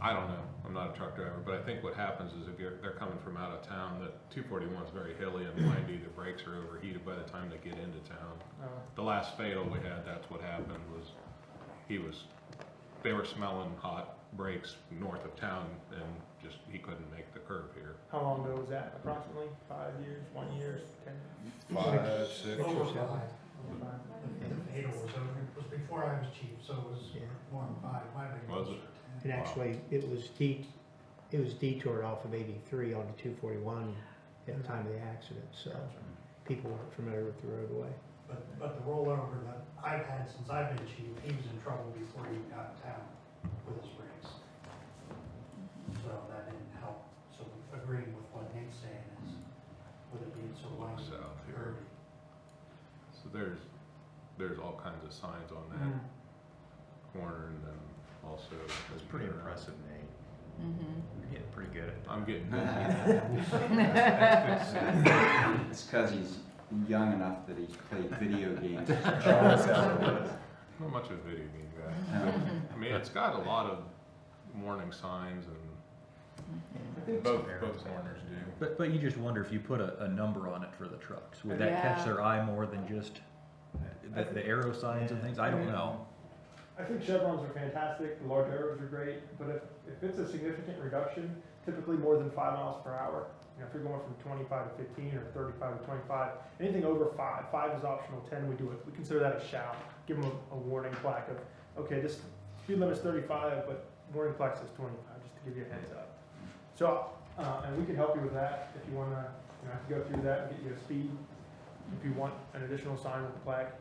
I don't know, I'm not a truck driver, but I think what happens is if they're coming from out of town, that 241 is very hilly and windy, the brakes are overheated by the time they get into town. The last fatal we had, that's what happened, was they were smelling hot brakes north of town and just, he couldn't make the curve here. How long ago was that approximately? 5 years, 1 year, 10? 5, 6. Over or seven. five. The fatal was before I was chief, so it was Yeah. more than five, might have been Was closer it? to 10. And actually, it was detoured off of 83 onto 241 at the time of the accident, so people weren't familiar with the roadway. But the rollover that I've had since I've been chief, he was in trouble before he got in town with his brakes. So that didn't help. So agreeing with what Nick's saying is, with it being so Look windy, south here. curvy. So there's all kinds of signs on that Mm. corner, and then also. It's pretty impressive, Nate. Mhm. You're getting pretty good at that. I'm getting busy. It's because he's young enough that he played video games. Not much of a video game guy. I mean, it's got a lot of warning signs, and both corners do. But you just wonder if you put a number on it for the trucks, would that catch Yeah. their eye more than just the arrow signs and things? I don't know. I think chevrons are fantastic, the large arrows are great, but if it's a significant reduction, typically more than 5 miles per hour, if you're going from 25 to 15 or 35 to 25, anything over 5 is optional, 10 we do it. We consider that a shall. Give them a warning plaque of, okay, this speed limit's 35, but warning plaque says 25, just to give you a heads up. So, and we can help you with that if you want to, have to go through that and get you a speed. If you want an additional sign with the plaque,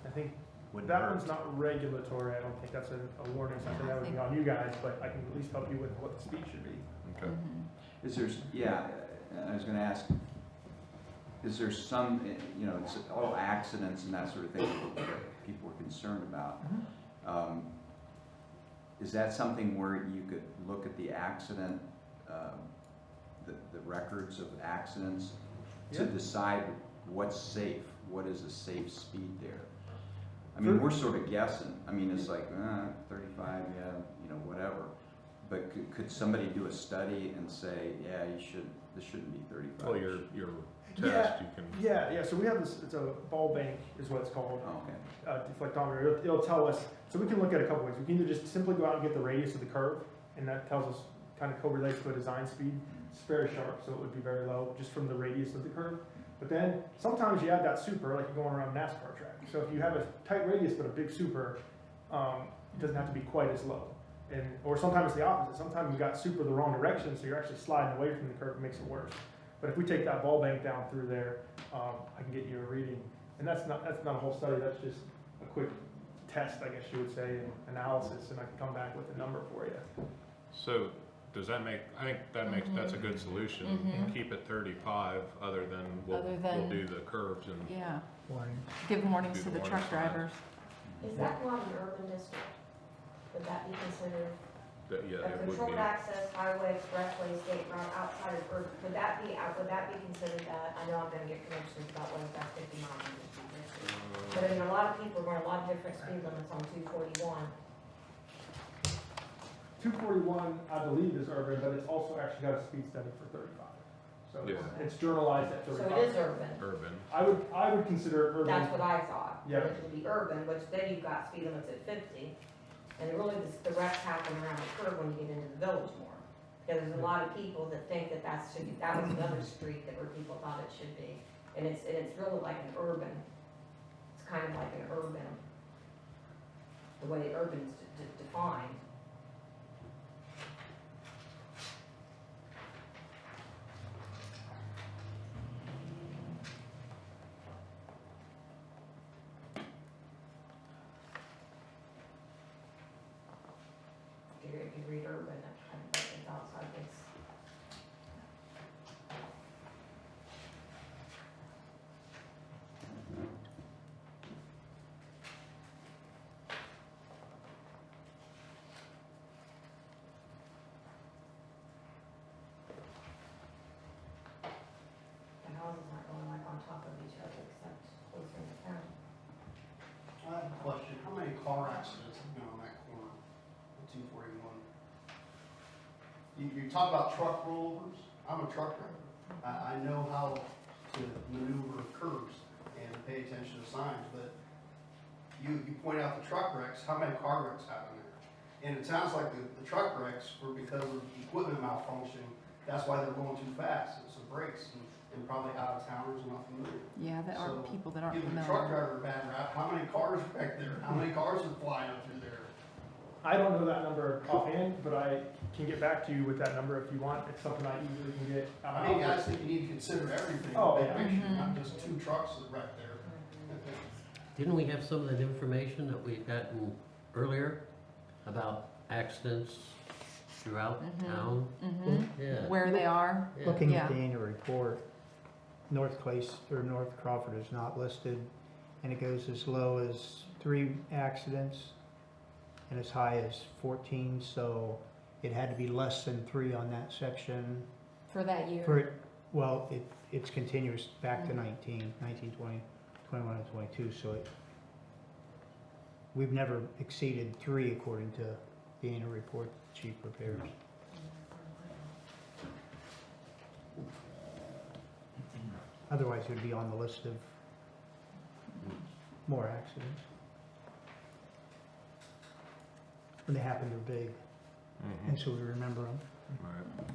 I think Wouldn't that hurt. one's not regulatory. I don't think that's a warning sign. That would be on you guys, but I can at least help you with what the speed should be. Okay. Mhm. Is there, I was gonna ask, is there some, it's all accidents and that sort of thing that people are concerned about. Is that something where you could look at the accident, the records of accidents to Yeah. decide what's safe, what is a safe speed there? I mean, we're sort of guessing. I mean, it's like, 35, yeah, whatever. But could somebody do a study and say, yeah, this shouldn't be 35? Well, your Yeah. test, you can. Yeah. So we have this. It's a ball bank, is what it's called. Oh, okay. Deflectometer. It'll tell us. So we can look at a couple ways. We can either just simply go out and get the radius of the curve, and that tells us kind of correlates to a design speed. It's very sharp, so it would be very low just from the radius of the curve. But then sometimes you add that super, like you're going around a NASCAR track. So if you have a tight radius but a big super, it doesn't have to be quite as low. Or sometimes it's the opposite. Sometimes you got super the wrong direction, so you're actually sliding away from the curve, it makes it worse. But if we take that ball bank down through there, I can get you a reading. And that's not a whole study, that's just a quick test, I guess you would say, and analysis, and I can come back with a number for you. So does that make, I think that makes, that's a good solution. Mhm. Keep it 35, other than we'll do the curves and. Yeah, Warning. give warnings Do to the the warning truck signs. drivers. Is that not an urban district? Would that be considered Yeah, a it would controlled be. access highway, expressway, state route outside of urban? Would that be considered that? I know I'm gonna get connections about whether that's 50 miles an hour. But I mean, a lot of people are going a lot of different speed limits on 241. 241, I believe, is urban, but it's also actually got a speed study for 35. So it's journalized at So 35. it is urban. Urban. I would consider it urban. That's what I thought. Yeah. That it would be urban, which then you've got speed limits at 50. And really, the wrecks happen around the curve when you get into the village more. Because there's a lot of people that think that that was another street that where people thought it should be. And it's really like an urban, it's kind of like an urban, the way urban is defined. you talk about truck rollovers, I'm a truck driver. I know how to maneuver curves and pay attention to signs, but you point out the truck wrecks, how many car wrecks happen there? And it sounds like the truck wrecks were because of equipment malfunction, that's why they're going too fast, it's the brakes, and probably out of towners and not familiar. Yeah, there are So, people that aren't Give the truck familiar. driver a bad rap, how many cars are back there, how many cars are flying up through there? I don't know that number offhand, but I can get back to you with that number if you want. It's something I easily can get. I mean, guys think you need to consider everything, Oh, the yeah. big picture, Mhm. not just two trucks that wrecked there. Didn't we have some of that information that we've gotten earlier about accidents throughout Mhm. town? Mhm. Yeah. Where they are. Yeah. Looking Yeah. at the annual report, North Place, or North Crawford is not listed, and it goes as low as 3 accidents and as high as 14, so it had to be less than 3 on that section. For that year. For, well, it's continuous back to 19, 20, 21, and 22, so we've never exceeded 3 according to the annual report the chief prepares. Otherwise, it would be on the list of more accidents. When they happen, they're big, Mhm. and so we remember them. Right.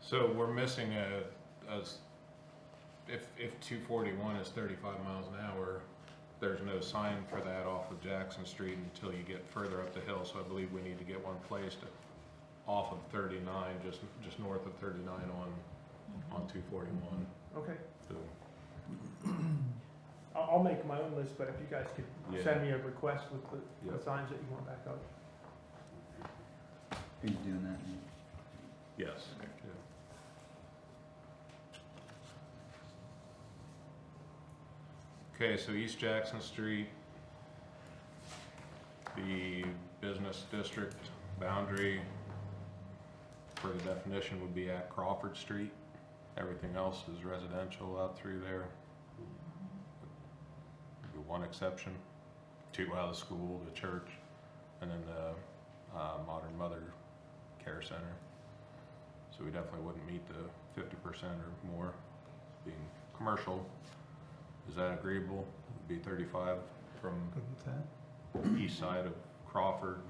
So we're missing if 241 is 35 miles an hour, there's no sign for that off of Jackson Street until you get further up the hill, so I believe we need to get one placed off of 39, just north of 39 on 241. Okay. So, I'll make my own list, but if you guys could Yeah. send me a request with the Yep. signs that you want back up. Are you doing that? yes. Yeah. Okay, so East Jackson Street, the business district boundary for the definition would be at Crawford Street. Everything else is residential out through there. The one exception, the school, the church, and then the Modern Mother Care Center. So we definitely wouldn't meet the 50% or more being commercial. Is that agreeable? It'd be 35 from Good with that? east side of Crawford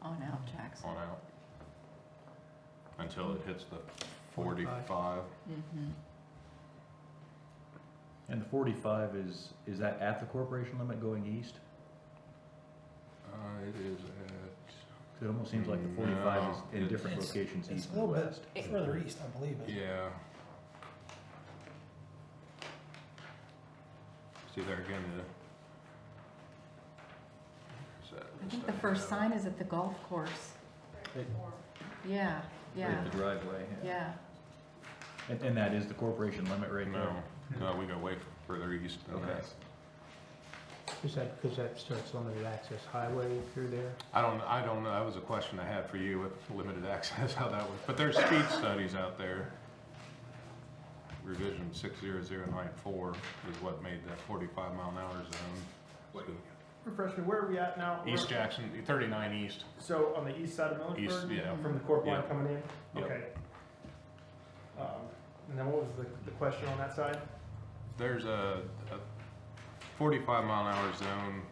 On out Jackson. on out until it hits the 45. Mm-hmm. And the 45 is that at the corporation limit going east? It is at, 'Cause it almost seems like the 45 is in No, different it's- locations It's east a and little west. bit further east, I believe it. yeah. See there again, I think the first sign is at the golf course. Yeah, yeah, Right, the driveway. yeah. And that is the corporation limit right there? No, we go way further east than Okay. that. Is that because that starts limited access highway through there? I don't know, that was a question I had for you with limited access, how that was, but there's speed studies out there. Revision 60094 is what made that 45 mile an hour zone. So, Refresh me, where are we at now? East Jackson, 39 east, So on the east side of Millersburg? east, yeah. From the corp line Yeah. coming in? Yep. Okay. And then what was the question on that side? There's a 45 mile an hour zone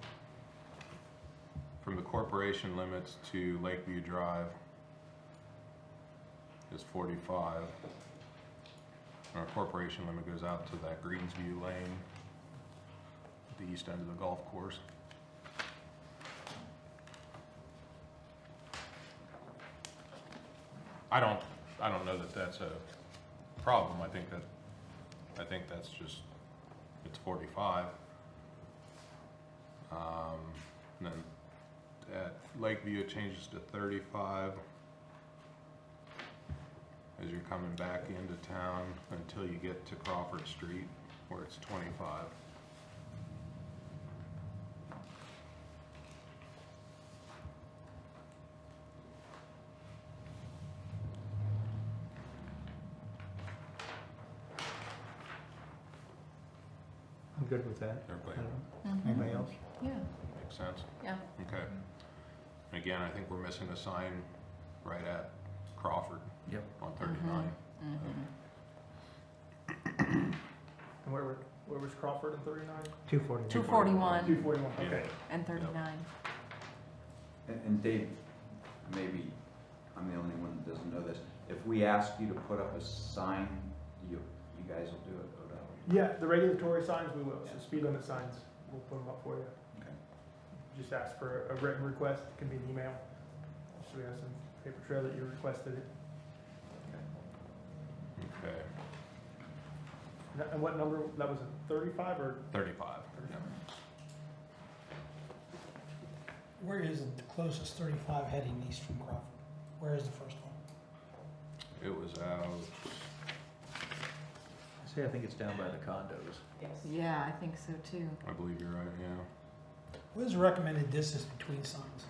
from the corporation limits to Lakeview Drive is 45. Our corporation limit goes out to that Greensview Lane, at the east end of the golf course. I don't know that that's a problem. I think that's just, it's 45. And then at Lakeview, it changes to 35 as you're coming back into town until you get to Crawford Street, where it's 25. I'm good with that. Everybody Mhm. Anybody else? Yeah, makes sense? yeah. Okay. And again, I think we're missing a sign right at Crawford. Yep. On 39. And where was Crawford in 39? 240. 241 241, okay. and 39. And Dave, maybe I'm the only one that doesn't know this. If we ask you to put up a sign, you guys will do it, ODOT? Yeah, the regulatory signs we will, so speed limit signs, we'll put them up for you. Okay. Just ask for a written request, it can be an email, so we have some paper trail that you requested it. Okay, And what number, that was a 35 or? 35. Yeah. Where is it, the closest 35 heading east from Crawford? Where is the first one? It was out, I think it's down by the condos. Yeah, I think so too. I believe you're right, yeah. What is the recommended distance between signs?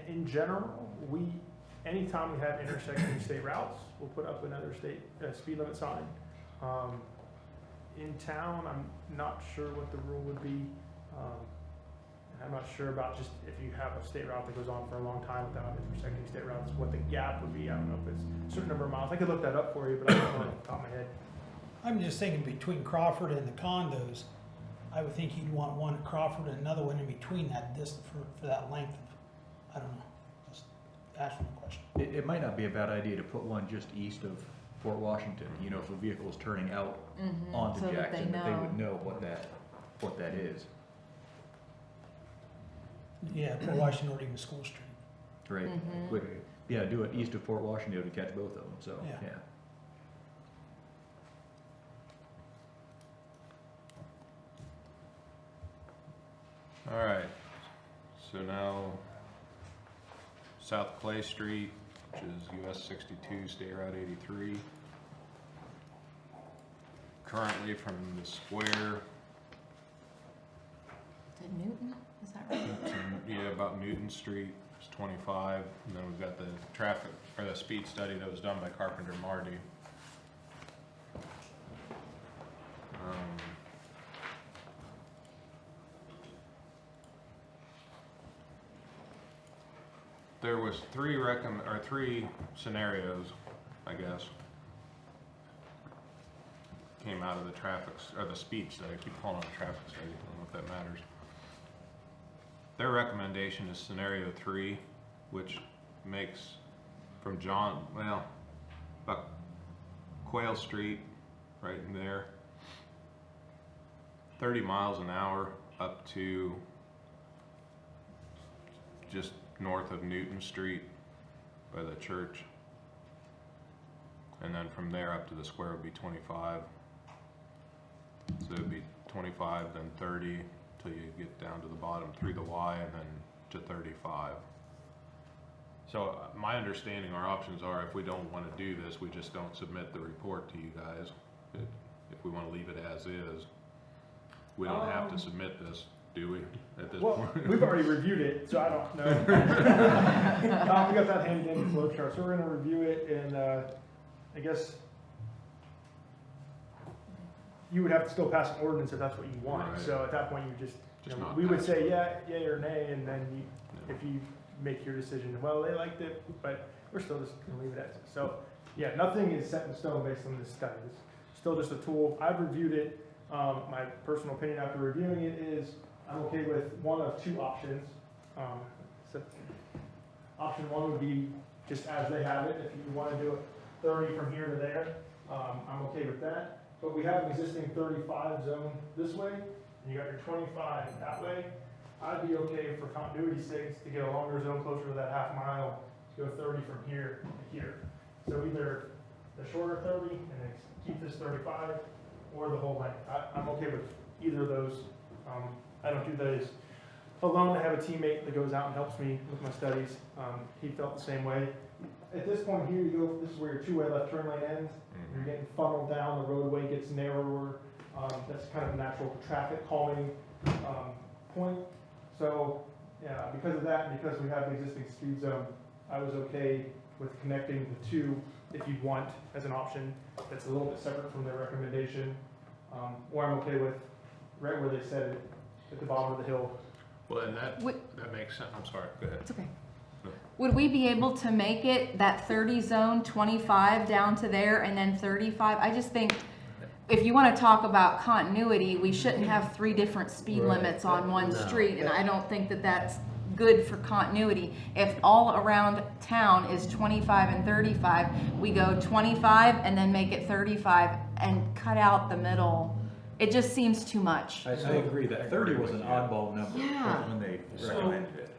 In general, anytime we have intersecting state routes, we'll put up another state speed limit sign. In town, I'm not sure what the rule would be. I'm not sure about just if you have a state route that goes on for a long time without intersecting state routes, what the gap would be. I don't know if it's a certain number of miles. I could look that up for you, but I don't know off the top of my head. I'm just thinking between Crawford and the condos, I would think you'd want one at Crawford and another one in between that distance for that length of, I don't know, just asking a question. It might not be a bad idea to put one just east of Fort Washington, you know, if a vehicle is turning out onto so that Jackson, they that they know. would know what that is. Yeah, Fort Washington or even School Street. Right. Mhm. Quick, yeah, do it east of Fort Washington to catch both of them, so, Yeah. yeah. All right, so now South Clay Street, which is US 62, State Route 83. Currently from the square Did Newton, is that right? to, yeah, about Newton Street is 25, and then we've got the traffic, or the speed study that was done by Carpenter Marty. There was three scenarios, I guess, came out of the or the speed study. I keep calling it a traffic study. I don't know if that matters. Their recommendation is scenario 3, which makes from about Quail Street, right in there, 30 miles an hour up to just north of Newton Street by the church. And then from there up to the square would be 25. So it'd be 25, then 30, till you get down to the bottom through the Y, and then to 35. So my understanding, our options are, if we don't want to do this, we just don't submit the report to you guys. If we want to leave it as is, we don't have to submit this, do we, at this Well, point? we've already reviewed it, so I don't know. We got that handy dandy flow chart, so we're gonna review it, and I guess you would have to still pass an ordinance if that's what you want. Right. So at that point, you just, Just not we would pass say yay or nay, and then No. if you make your decision, well, they liked it, but we're still just gonna leave it as is. So, yeah, nothing is set in stone based on this study. It's still just a tool. I've reviewed it. My personal opinion after reviewing it is I'm okay with one of two options. So option one would be just as they have it. If you want to do it 30 from here to there, I'm okay with that. But we have an existing 35 zone this way, and you got your 25 that way. I'd be okay for continuity sakes to get a longer zone closer to that half mile to go 30 from here to here. So either the shorter 30 and then keep this 35, or the whole length. I'm okay with either of those. I don't do those alone. I have a teammate that goes out and helps me with my studies. He felt the same way. At this point here, you go. This is where your two-way left turn lane ends. You're getting funneled down. The roadway gets narrower. That's kind of a natural traffic calming point. So, yeah, because of that, and because we have an existing speed zone, I was okay with connecting the two if you want as an option. That's a little bit separate from their recommendation. Or I'm okay with right where they said it. at the bottom of the hill. Well, and that Would- makes sense. I'm sorry, go ahead. It's okay. No. Would we be able to make it that 30 zone, 25 down to there and then 35? I just think if you want to talk about continuity, we shouldn't have 3 different speed Right. limits on one No. street, and I don't think that that's good for continuity. If all around town is 25 and 35, we go 25 and then make it 35 and cut out the middle. It just seems too much. I agree that 30 was an oddball number Yeah. when they So- recommended it.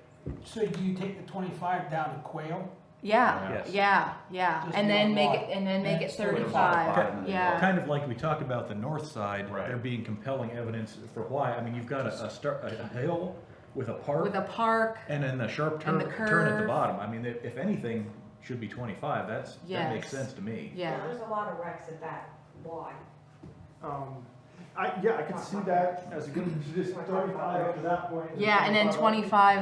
So do you take the 25 down to Quail? Yeah, Yes. yeah, Just and then one make lot. it, and then make it That's sort of 35, bottom of the yeah. Kind of like we talked about the north side, Right. there being compelling evidence for why. I mean, you've got a hill with a park With a park, and then the sharp and turn, the turn at the curve. bottom. I mean, if anything, should be 25. That makes Yes. sense to me. yeah. There's a lot of wrecks at that wide. I could see that as a good, just 35 up to that point. Yeah, and then 25 up.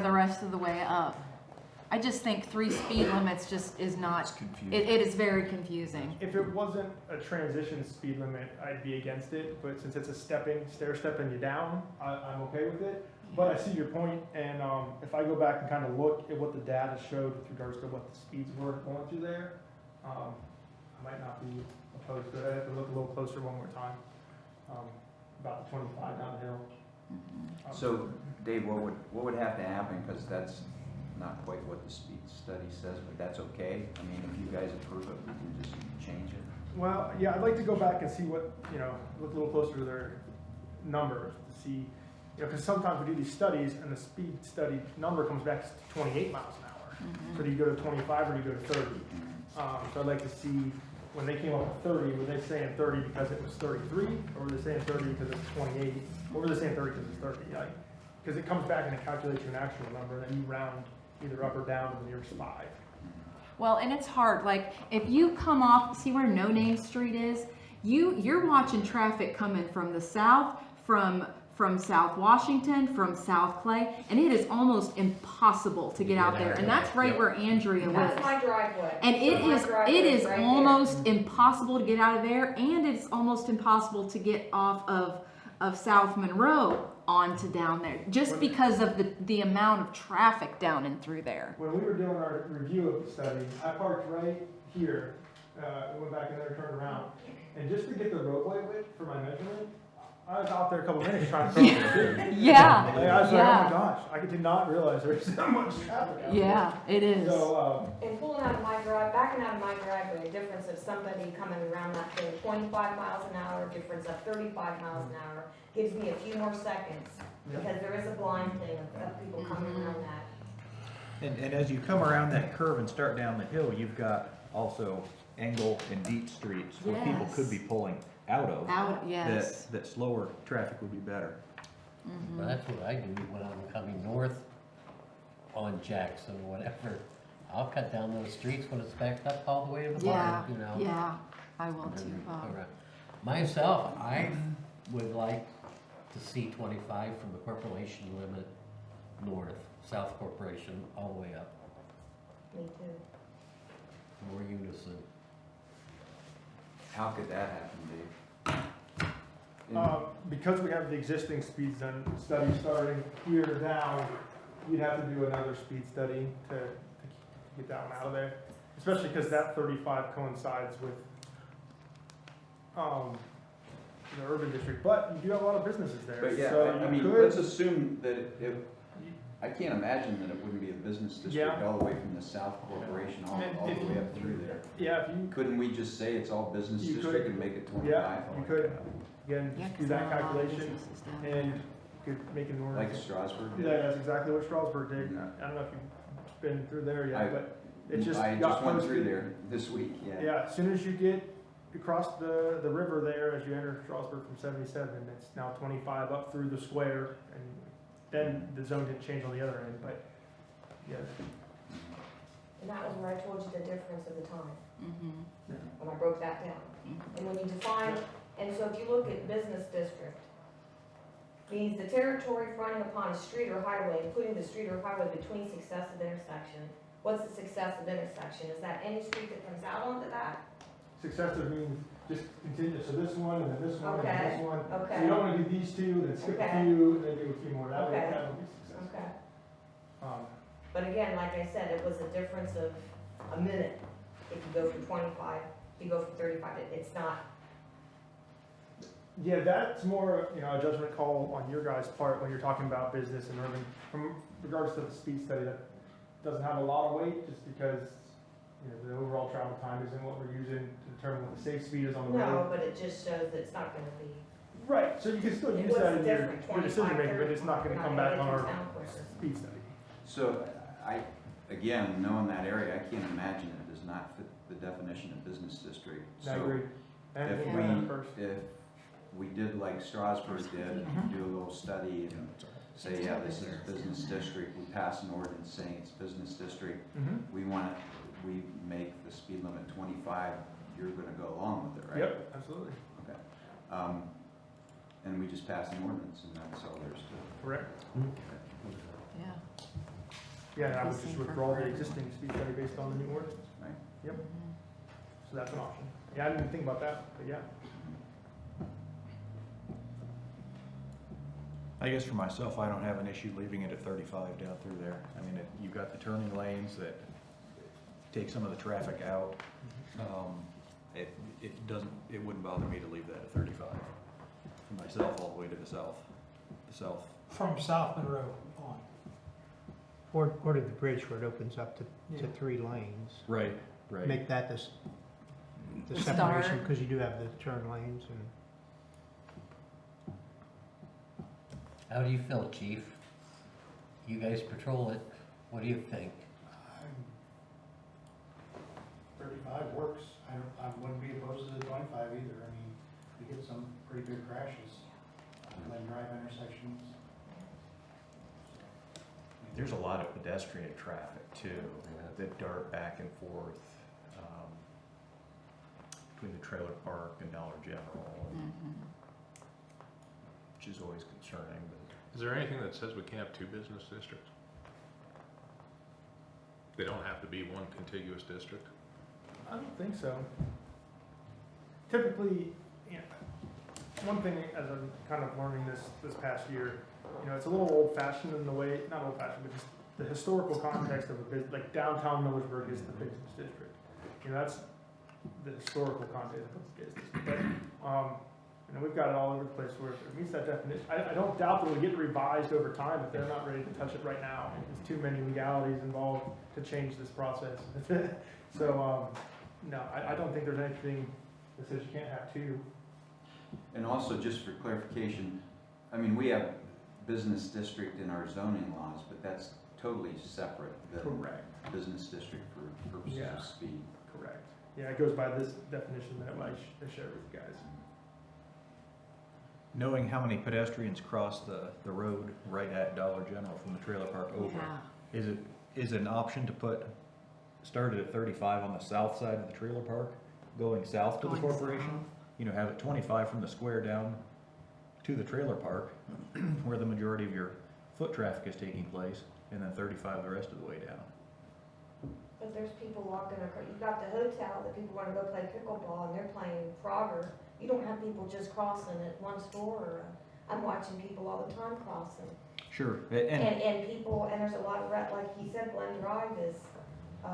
25 the rest of the way up. I just think 3 speed limits just is not, it is very confusing. If it wasn't a transition speed limit, I'd be against it, but since it's a stair stepping you down, I'm okay with it. But I see your point, and if I go back and kind of look at what the data showed with regards to what the speeds were going through there, I might not be opposed to it. I have to look a little closer one more time, about the 25 down the hill. So, Dave, what would have to happen, because that's not quite what the speed study says, but that's okay? I mean, if you guys approve it, we can just change it? Well, yeah, I'd like to go back and see what, look a little closer to their numbers to see, because sometimes we do these studies and the speed study number comes back to 28 miles an hour. So do you go to 25 or do you go to 30? So I'd like to see, when they came up with 30, were they saying 30 because it was 33? Or were they saying 30 because it was 28? Or were they saying 30 because it's 30? Because it comes back and it calculates you an actual number, and then you round either up or down to the nearest 5. Well, and it's hard, like, if you come off, see where No Name Street is? You're watching traffic coming from the south, from South Washington, from South Clay, and it is almost impossible to get out there. And that's right where Andrea lives. That's my driveway. And So my driveway it is right there. almost impossible to get out of there, and it's almost impossible to get off of South Monroe onto down there, just because of the amount of traffic down and through there. When we were doing our review of the study, I parked right here, went back in there, turned around, and just to get the roadway width for my measurement, I was out there a couple minutes trying to cross the street. Yeah, Like, I was like, oh yeah. my gosh, I did not realize there was so much traffic out there. Yeah, it is. So, And pulling out of my backing out of my driveway, a difference of somebody coming around that thing 25 miles an hour, difference of 35 miles an hour, gives me a few more seconds. Because there is a blind thing of people coming around that. And as you come around that curve and start down the hill, you've got also Engle and Deep streets where people could be pulling out of. Yes. That slower traffic would be better. Well, that's what I do when I'm coming north on Jackson or whatever. I'll cut down those streets when it's backed up all the way to the Yeah, barn, yeah, I will too, And Bob. around. Myself, I would like to see 25 from the corporation limit north, South Corporation, all the way up, Me too. more unison. How could that happen, Dave? because we have the existing speed study starting here down, you'd have to do another speed study to get that one out of there. Especially because that 35 coincides with, the urban district, but you do have a lot of businesses there. But yeah, So I you mean, could- let's assume that I can't imagine that it wouldn't be a business district Yeah. all the way from the South Corporation all If the way up through there. Yeah, if you, Couldn't we just say it's all business You district could. and make it 25? yeah, you could, again, Yeah, just 'cause do that there are a lot of calculation, businesses down there. and you could make it an Like ordinance. Strasburg? Yeah, that's exactly what Strasburg did. Yeah. I don't know if you've been through there I- yet, but it just I got just went through posted. there this week, yeah. Yeah, as soon as you get across the river there, as you enter Strasburg from 77, it's now 25 up through the square, and then the zone didn't change on the other end, but, yeah. And that was where I told you the difference of the time, Mhm. when I broke that down. And when you define, and so if you look at business district, means the territory fronting upon a street or highway, including the street or highway between successive intersection. What's the successive intersection? Is that any street that comes out onto that? Successive means just continue, so this one, and then this one, and then Okay, this one. So okay. you don't wanna do these two, then skip a Okay. few, and then do a few more, that way Okay. that would be successful. Okay. Um, But again, like I said, it was a difference of a minute. If you go from 25, if you go from 35, it's not, Yeah, that's more, you know, a judgment call on your guys' part when you're talking about business and urban. From regards to the speed study, that doesn't have a lot of weight, just because, you know, the overall travel time isn't what we're using to determine what the safe speed is on the no, road. but it just shows that it's not gonna be. Right, so you can still It use that was in your different, decision 25, making, but it's not gonna 30, come not back on gonna our get you down quicker. speed study. So again, knowing that area, I can't imagine it does not fit the definition of business district. I So agree. And if think about that first. if we did like Strasburg did, do a little study and say, yeah, this is a business district, we pass an ordinance saying it's business district, we we make the speed limit 25, you're gonna go along with it, right? Yep, absolutely. Okay. And we just pass an ordinance and that's all there's to it. Correct. Yeah. Yeah, and I would Same just for withdraw the Florida. existing speed study based on the new ordinance. Right. Yep, so that's an option. Yeah, I didn't even think about that, but yeah. I guess for myself, I don't have an issue leaving it at 35 down through there. I mean, you've got the turning lanes that take some of the traffic out. It wouldn't bother me to leave that at 35 for myself all the way to the south. From South Monroe on. Or to the bridge where it opens up to Yeah. 3 lanes. Right, right. Make that the The separation, start. because you do have the turn lanes and. How do you feel, chief? You guys patrol it, what do you think? 35 works. I wouldn't be opposed to the 25 either. I mean, you get some pretty good crashes, Glen Drive intersections. There's a lot of pedestrian traffic too, that dart back and forth between the trailer park and Dollar General, which is always concerning. Is there anything that says we can't have two business districts? They don't have to be one contiguous district? I don't think so. Typically, you know, one thing as I'm kind of learning this past year, you know, it's a little old fashioned in the way, not old fashioned, but just the historical context of a business, like downtown Millersburg is the business district. You know, that's the historical context of the business. But, you know, we've got it all over the place where it meets that definition. I don't doubt that it'll get revised over time, but they're not ready to touch it right now. There's too many legalities involved to change this process. So, no, I don't think there's anything that says you can't have two. And also, just for clarification, I mean, we have business district in our zoning laws, but that's totally separate than Correct. business district for purposes Yeah. of speed. Correct. Yeah, it goes by this definition that I shared with you guys. Knowing how many pedestrians cross the road right at Dollar General from the trailer park over, Yeah. is it an option to start it at 35 on the south side of the trailer park, going south to the Going corporation? south. You know, have it 25 from the square down to the trailer park, where the majority of your foot traffic is taking place, and then 35 the rest of the way down. but there's people walking across, you've got the hotel that people wanna go play pickleball and they're playing Frogger. You don't have people just crossing at one store or, I'm watching people all the time crossing. Sure, And people, and there's a lot of like he said, Glen Drive is,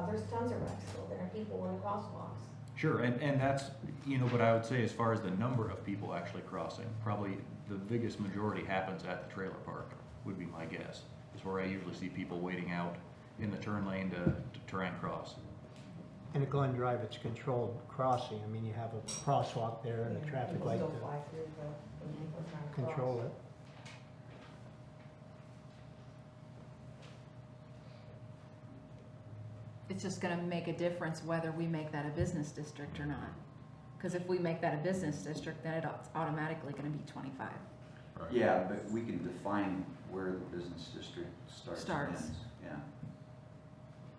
there's tons of wrecks still there, people in crosswalks. sure, and that's, you know, what I would say as far as the number of people actually crossing, probably the biggest majority happens at the trailer park, would be my guess. Is where I usually see people waiting out in the turn lane to try and cross. In a Glen Drive, it's controlled crossing. I mean, you have a crosswalk there and a traffic People light still to fly through when people are trying to cross. control it. It's just gonna make a difference whether we make that a business district or not. Because if we make that a business district, then it's automatically gonna be 25. Right. Yeah, but we can define where the business district starts and Starts. ends. Yeah.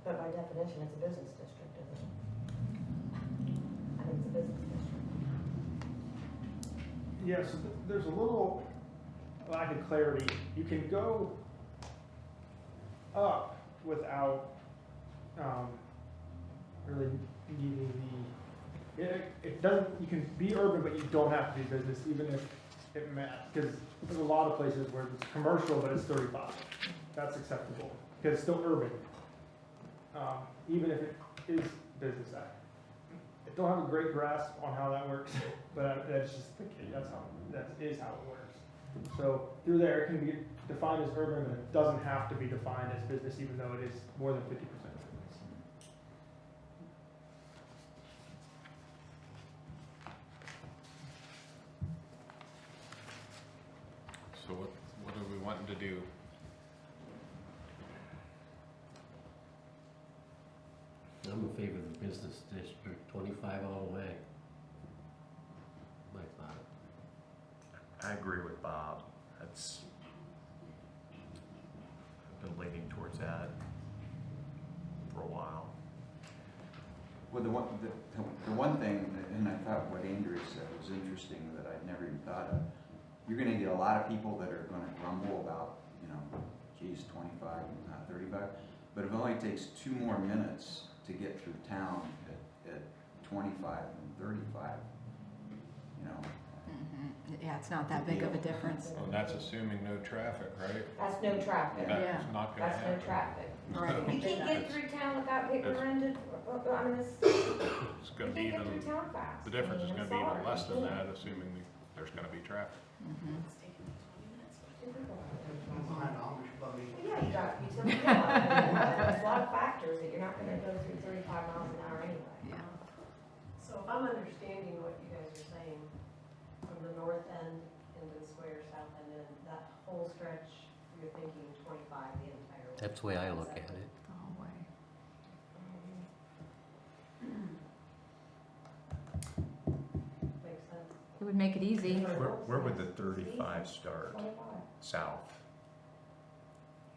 But by definition, it's a business district, isn't it? I think it's a business district. Yes, there's a little lack of clarity. You can go up without really needing the it doesn't, you can be urban, but you don't have to be business, even if it because there's a lot of places where it's commercial, but it's 35. That's acceptable, because it's still urban. Even if it is business. I don't have a great grasp on how that works, but that's just the case. That is how it works. So through there, it can be defined as urban, but it doesn't have to be defined as business, even though it is more than 50% business. So what are we wanting to do? I'm in favor of the business district, 25 all the way. My thought. I agree with Bob. That's, I've been leaning towards that for a while. Well, the one thing, and I thought what Andrea said was interesting that I'd never even thought of, you're gonna get a lot of people that are gonna grumble about, you know, geez, 25, not 35, but it only takes 2 more minutes to get through town at 25 and 35, you know. Yeah, it's not that big of a difference. Well, that's assuming no traffic, right? That's no traffic. Yeah. That's not gonna That's no happen. traffic. Right. You can't get through town without getting That's- rented, I mean, It's you gonna can't be get through even, town fast. the difference I is mean, gonna be I'm even sorry, less you than can't. that, assuming there's gonna be traffic. Behind Amish buggy. Yeah, you got utility, there's a lot of factors that you're not gonna go through 35 miles an hour anyway. Yeah. So if I'm understanding what you guys are saying, from the north end into the square, south end, and that whole stretch, you're thinking 25 the entire way. That's the way I look at it. The whole way. Makes sense. It would make it easy. Where would the 35 start? 25. South?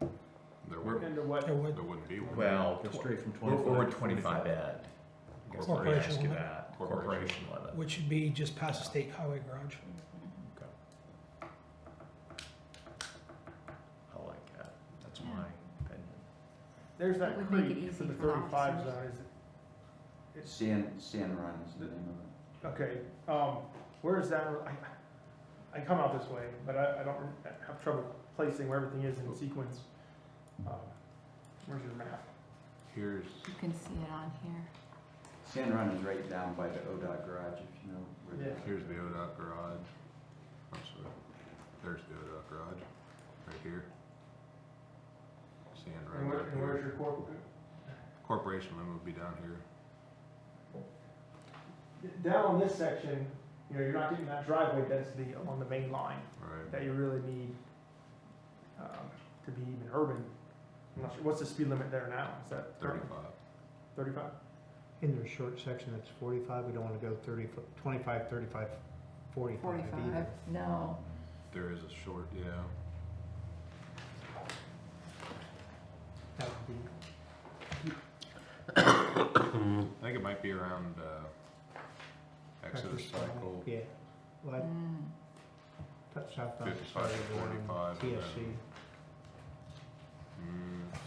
There We're- wouldn't, There would. there wouldn't be one. Well, Go straight from where 25 would to 25 end? Guess let me Corporation ask you limit. that. Corporation limit. Which would be just past the state highway garage. Okay. I like that. That's my opinion. There's It that would make it creek for easy the for the 35 officers. zone. San Run is the name of it. Okay, where is that? I come out this way, but I don't have trouble placing where everything is in sequence. Where's your map? Here's, You can see it on here. San Run is right down by the ODOT garage, if you know where Yeah. that is. here's the ODOT garage. I'm sorry. There's the ODOT garage, right here. Sand And right back where's here. your corporate? Corporation limit would be down here. Down on this section, you know, you're not getting that driveway density along the main line Right. that you really need to be even urban. I'm not sure, what's the speed limit there now? Is that 35. 35? In their short section, that's 45, we don't want to go 30, 25, 35, 45 either. 45, no. There is a short, yeah. That would be I think it might be around, Exodus Tractor Cycle, Yeah, well, Mm. touch south on 55 to 45, and TSC. then- mm,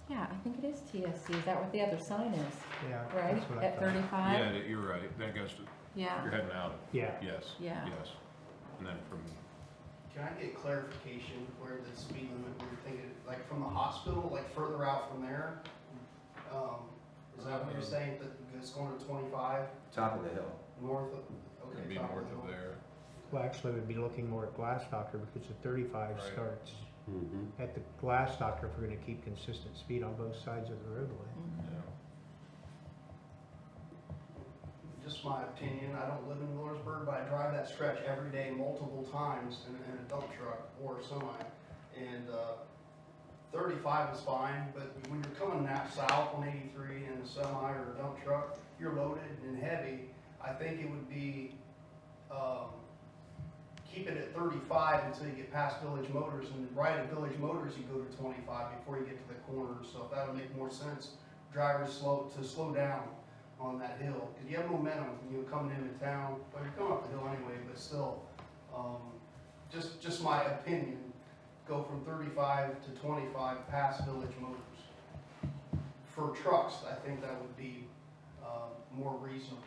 Yeah, I think it is TSC. Is that what the other sign is? Yeah, Right? that's what I At thought. 35? yeah, you're right, that goes to, Yeah. you're heading out, Yeah, yes, Yeah. yes. And then from, Can I get clarification where the speed limit, we were thinking, like from the hospital, like further out from there? Is that what you're saying, that it's going to 25 Top of the hill. north of, okay. it'd be top north the of hill. there. well, actually, we'd be looking more at Glass Doctor because the 35 Right. starts Mm-hmm. at the Glass Doctor if we're going to keep consistent speed on both sides of the roadway. Mhm. Yeah. Just my opinion, I don't live in Millersburg, but I drive that stretch every day multiple times in a dump truck or semi. And 35 is fine, but when you're coming that south on 83 in a semi or a dump truck, you're loaded and heavy. I think it would be, keep it at 35 until you get past Village Motors. And right at Village Motors, you go to 25 before you get to the corner. So if that would make more sense, drivers slow down on that hill, because you have momentum, you know, coming into town, well, you're coming up the hill anyway, but still, just my opinion, go from 35 to 25 past Village Motors. for trucks, I think that would be, more reasonable.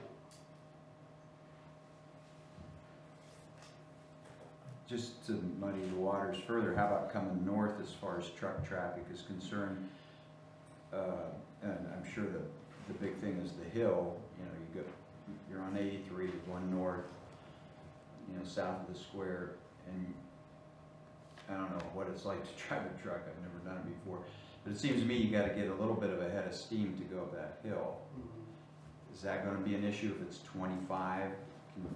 Just to muddy the waters further, how about coming north as far as truck traffic is concerned? And I'm sure the big thing is the hill, you know, you're on 83, you're going north, you know, south of the square, and I don't know what it's like to drive a truck, I've never done it before, but it seems to me you gotta get a little bit of a head of steam to go up that hill. Is that gonna be an issue if it's 25? Can you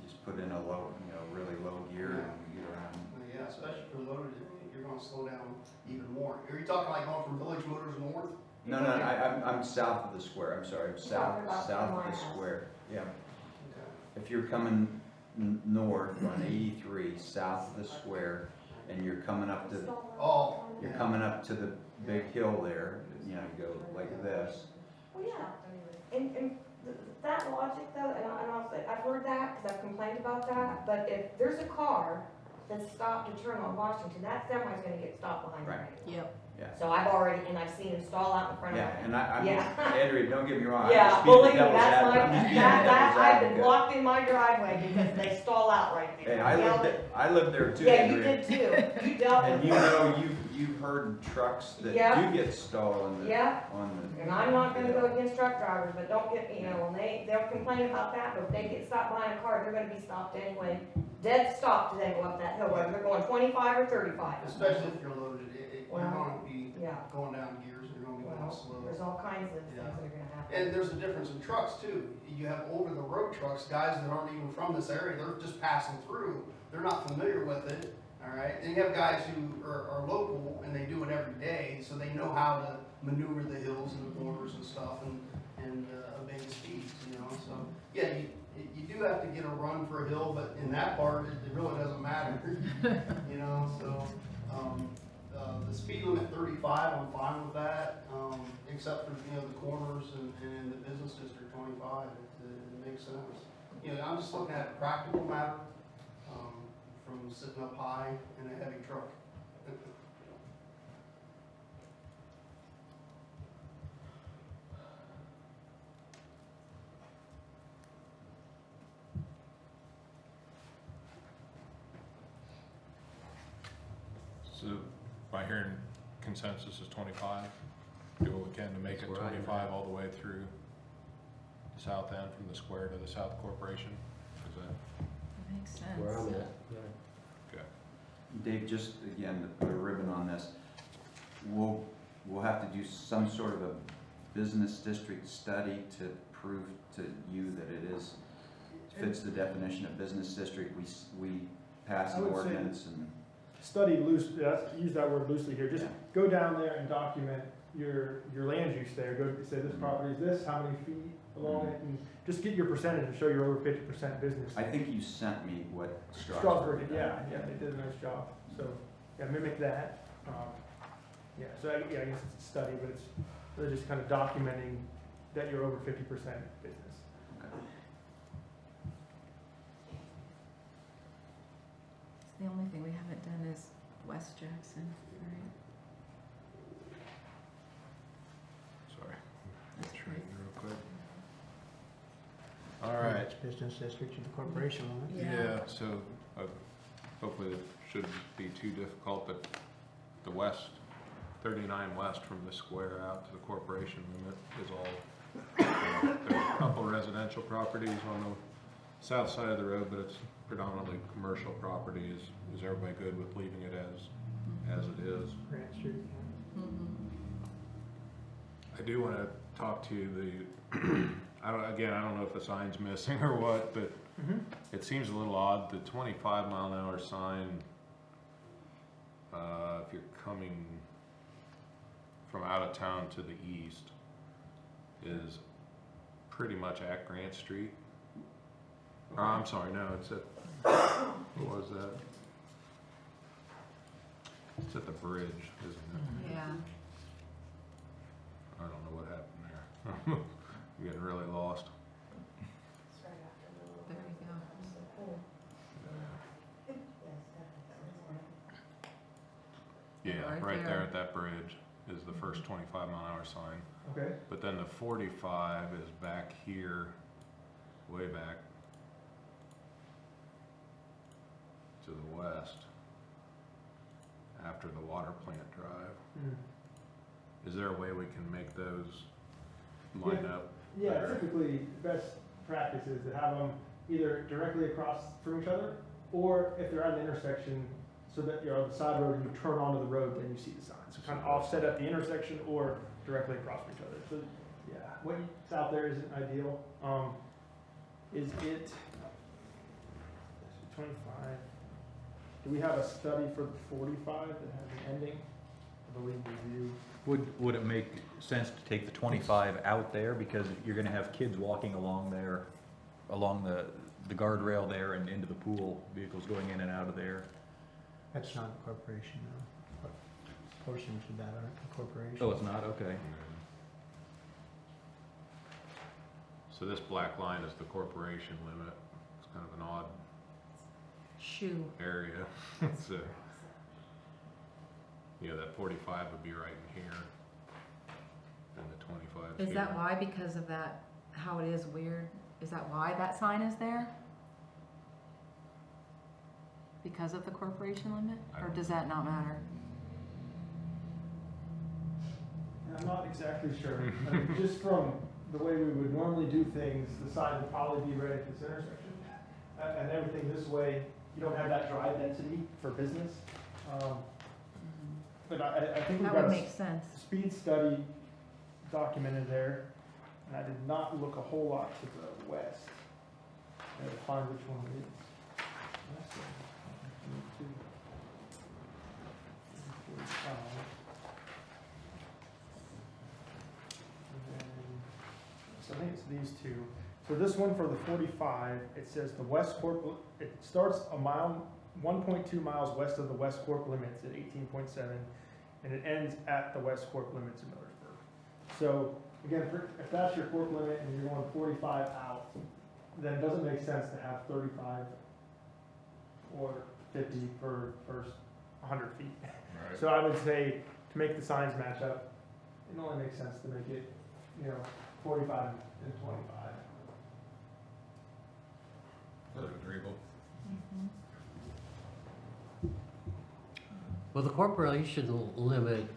just put in a low, you know, really low gear and get around? Yeah, especially for loaded, you're gonna slow down even more. Are you talking like going from Village Motors north? No, I'm south of the square, I'm sorry, I'm south of the square, yeah. If you're coming north on 83, south of the square, and you're coming up to, you're coming up to the big hill there, you know, you go like this. Well, yeah, and that logic though, and I'll say, I've heard that, because I've complained about that, but if there's a car that's stopped to turn on Washington, that semi's gonna get stopped behind Right. me. Yep. Yeah. So I've already, and I've seen them stall out in front of me. Yeah, and I'm, Yeah. Andrea, don't get me wrong, I'm Yeah, just being the believe me, devil's that's advocate, my, I'm just being the devil's I've been advocate. blocked in my driveway because they stall out right there. Hey, I lived there too, Yeah, you Andrea. did too. You dealt And with you it. know, you've heard trucks that Yeah. do get stalled on the, Yeah. on the. And I'm not gonna go against truck drivers, but don't get, you know, when they'll complain about that, but if they get stopped behind a car, they're gonna be stopped anyway. Dead stop to then go up that hill, whether they're going 25 or 35. Especially if you're loaded, you're Well, gonna be Yeah, going down gears, and you're gonna be going well, slow. there's all kinds of things Yeah. that are gonna happen. And there's a difference in trucks too. You have over-the-road trucks, guys that aren't even from this area, they're just passing through. They're not familiar with it, all right? And you have guys who are local and they do it every day, so they know how to maneuver the hills and the corners and stuff and obey the speeds, you know? So, yeah, you do have to get a run for a hill, but in that part, it really doesn't matter, you know? So, the speed limit 35, I'm fine with that, except for, you know, the corners and the business district 25, it makes sense. You know, I'm just looking at a practical matter, from sitting up high in a heavy truck. So by hearing consensus is 25, do what we can to make it That's where I am 25 all the way through the south end from the square to the South Corporation? Is that, Makes sense. Where I'm at. okay? Dave, just again, to put a ribbon on this, we'll have to do some sort of a business district study to prove to you that it fits the definition of business district. We pass I an would say- ordinance and. Study loose, use that word loosely here, just Yeah. go down there and document your land use there, go say this property is this, how many feet along it, and just get your percentage and show you're over 50% business. I think you sent me what Strasburg, Strasburg did. yeah, they did a nice job, so, yeah, mimic that. Yeah, so I guess it's a study, but it's really just kind of documenting that you're over 50% business. The only thing we haven't done is West Jackson, right? Sorry. That's Straighten right. real quick. All right. It's business district and the corporation limit. Yeah, so hopefully it shouldn't be too difficult, but the west, 39 west from the square out to the corporation limit is all, there's a couple residential properties on the south side of the road, but it's predominantly commercial property. Is everybody good with leaving it as it is? Grant Street. I do want to talk to the, I don't know if the sign's missing or what, but it seems a little odd, the 25 mile an hour sign, if you're coming from out of town to the east, is pretty much at Grant Street. I'm sorry, no, it's at, what was that? It's at the bridge, isn't it? Yeah. I don't know what happened there. I'm getting really lost. It's right after the There you go. Yeah, Right right there there. at that bridge. is the first 25-mile-an-hour sign. Okay. But then the 45 is back here, way back to the west, after the water plant drive. Hmm. Is there a way we can make those line up? Yeah, better? typically, best practice is to have them either directly across from each other, or if they're at an intersection, so that you're on the side road and you turn onto the road, then you see the signs. So kind of offset at the intersection or directly across from each other. So, yeah, what's out there isn't ideal. Is it 25? Do we have a study for the 45 that has an ending? I believe we do. Would it make sense to take the 25 out there, because you're gonna have kids walking along there, along the guardrail there and into the pool, vehicles going in and out of there? That's not a corporation though. Portions of that aren't a corporation. Oh, it's not, okay. So this black line is the corporation limit. It's kind of an odd Shoe. area. So, yeah, that 45 would be right in here, and the 25 Is here. that why, because of that, how it is weird? Is that why that sign is there? Because of the corporation limit? Or does that not matter? I'm not exactly sure. I mean, just from the way we would normally do things, the sign would probably be right at this intersection. And everything this way, you don't have that drive density for business. But I think we've That got would a make sense. speed study documented there. And I did not look a whole lot to the west. I had to find which one it is. That's it. 45. And then, so I think it's these two. So this one for the 45, it says the West Corp, it starts a mile, 1.2 miles west of the West Corp limits at 18.7, and it ends at the West Corp limits in Millersburg. So again, if that's your Corp limit and you're going 45 out, then it doesn't make sense to have 35 or 50 for first 100 feet. Right. So I would say, to make the signs match up, it only makes sense to make it, 45 and 25. Is that agreeable? Well, the corporation limit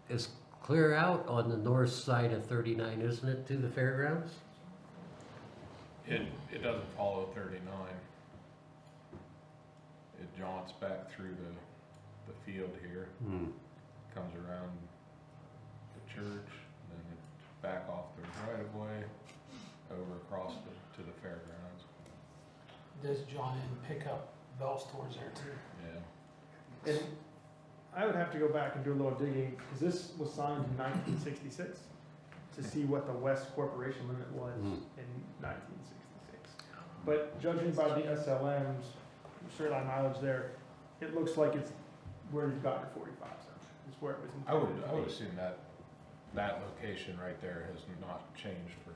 is clear out on the north side of 39, isn't it, to the fairgrounds? It doesn't follow 39. It jaunts back through the field here, comes around the church, then it's back off the right of way, over across to the fairgrounds. Does John and pick up Bell's towards there too? Yeah. And I would have to go back and do a little digging, because this was signed in 1966, to see what the West Corporation limit was in 1966. But judging by the SLM's straight line mileage there, it looks like it's where you've got your 45 zone. It's where it was I would intended to be. assume that location right there has not changed for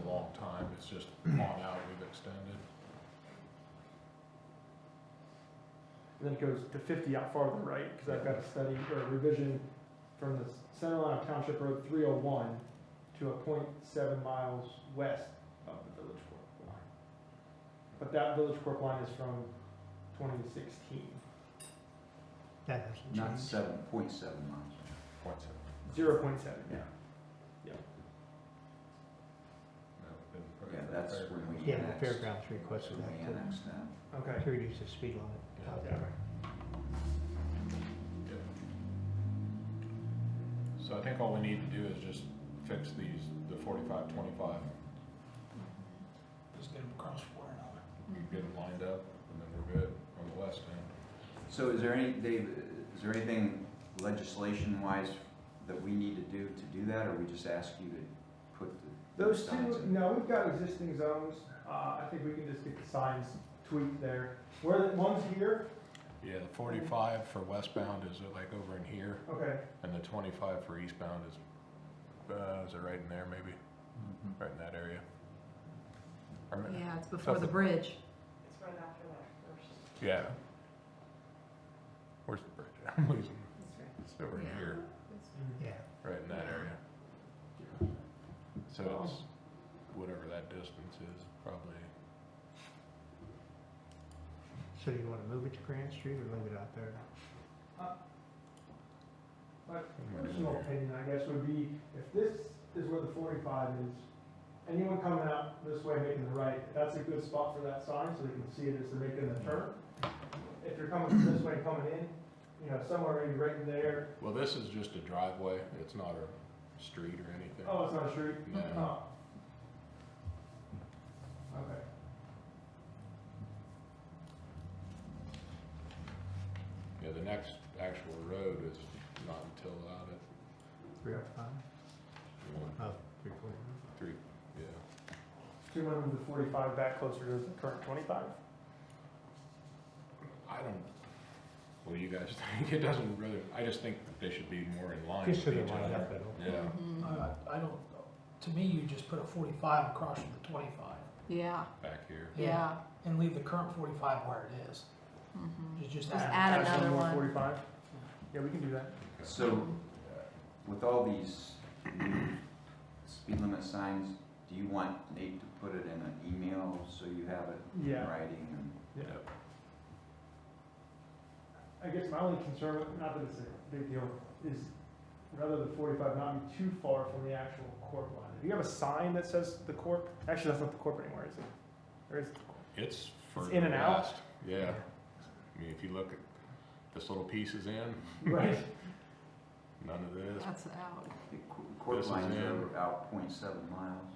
a long time. It's just on out, we've extended. And then it goes to 50 out farther right, because I've got a study or a revision from the center line of Township Road 301 to a 0.7 miles west of the Village Corp line. But that Village Corp line is from 2016. That hasn't Not changed. 7.7 miles. 0.7, yeah. Yeah, that's when we Yeah, the annexed. fairgrounds requested When we that annexed that. Okay. to reduce the speed limit out Yeah. there. So I think all we need to do is just fix the 45, 25, Just get them across for one another. get them lined up, and then we're good on the west end. So is there anything legislation-wise that we need to do that, or we just ask you to put the Those signs two, in? no, we've got existing zones. I think we can just get the signs tweaked there. Where the one's here, Yeah, the 45 for westbound is like over in here, okay, and the 25 for eastbound is it right in there maybe? Right in that area. Yeah, it's before the bridge. It's right after that first. Yeah. Where's the bridge? I'm losing. That's right. It's over Yeah. here. It's Yeah. right in that area. So it's whatever that distance is, probably. So do you wanna move it to Grant Street or leave it out there? My personal opinion, I guess, would be, if this is where the 45 is, anyone coming out this way making the right, that's a good spot for that sign, so they can see it as they're making the turn. If you're coming from this way, coming in, you know, somewhere maybe right in there. Well, this is just a driveway, it's not a street or anything. Oh, it's not a street? No. Oh. Okay. Yeah, the next actual road is not until out at 305? Oh, 340. 3, yeah. So you want to move the 45 back closer to the current 25? I don't, well, you guys think, it doesn't really, I just think that they should be more in line Just so with they're each lined other. up at all. Yeah, I don't, to me, you just put a 45 across from the 25 Yeah, back here. yeah. and leave the current 45 where it is. Mhm. Just Just add Add another more one. 45? Yeah, we can do that. So, with all these new speed limit signs, do you want Nate to put it in an email so you have it in Yeah. writing and? Yeah. I guess my only concern, not that it's a big deal, is rather the 45 not be too far from the actual corp line. If you have a sign that says the corp, actually that's not the corp anymore, is it? Or is it? It's further in and out? west. Yeah. I mean, if you look at this little piece is in, Right. none of this, That's out. The court This is lines in. are out 0.7 miles.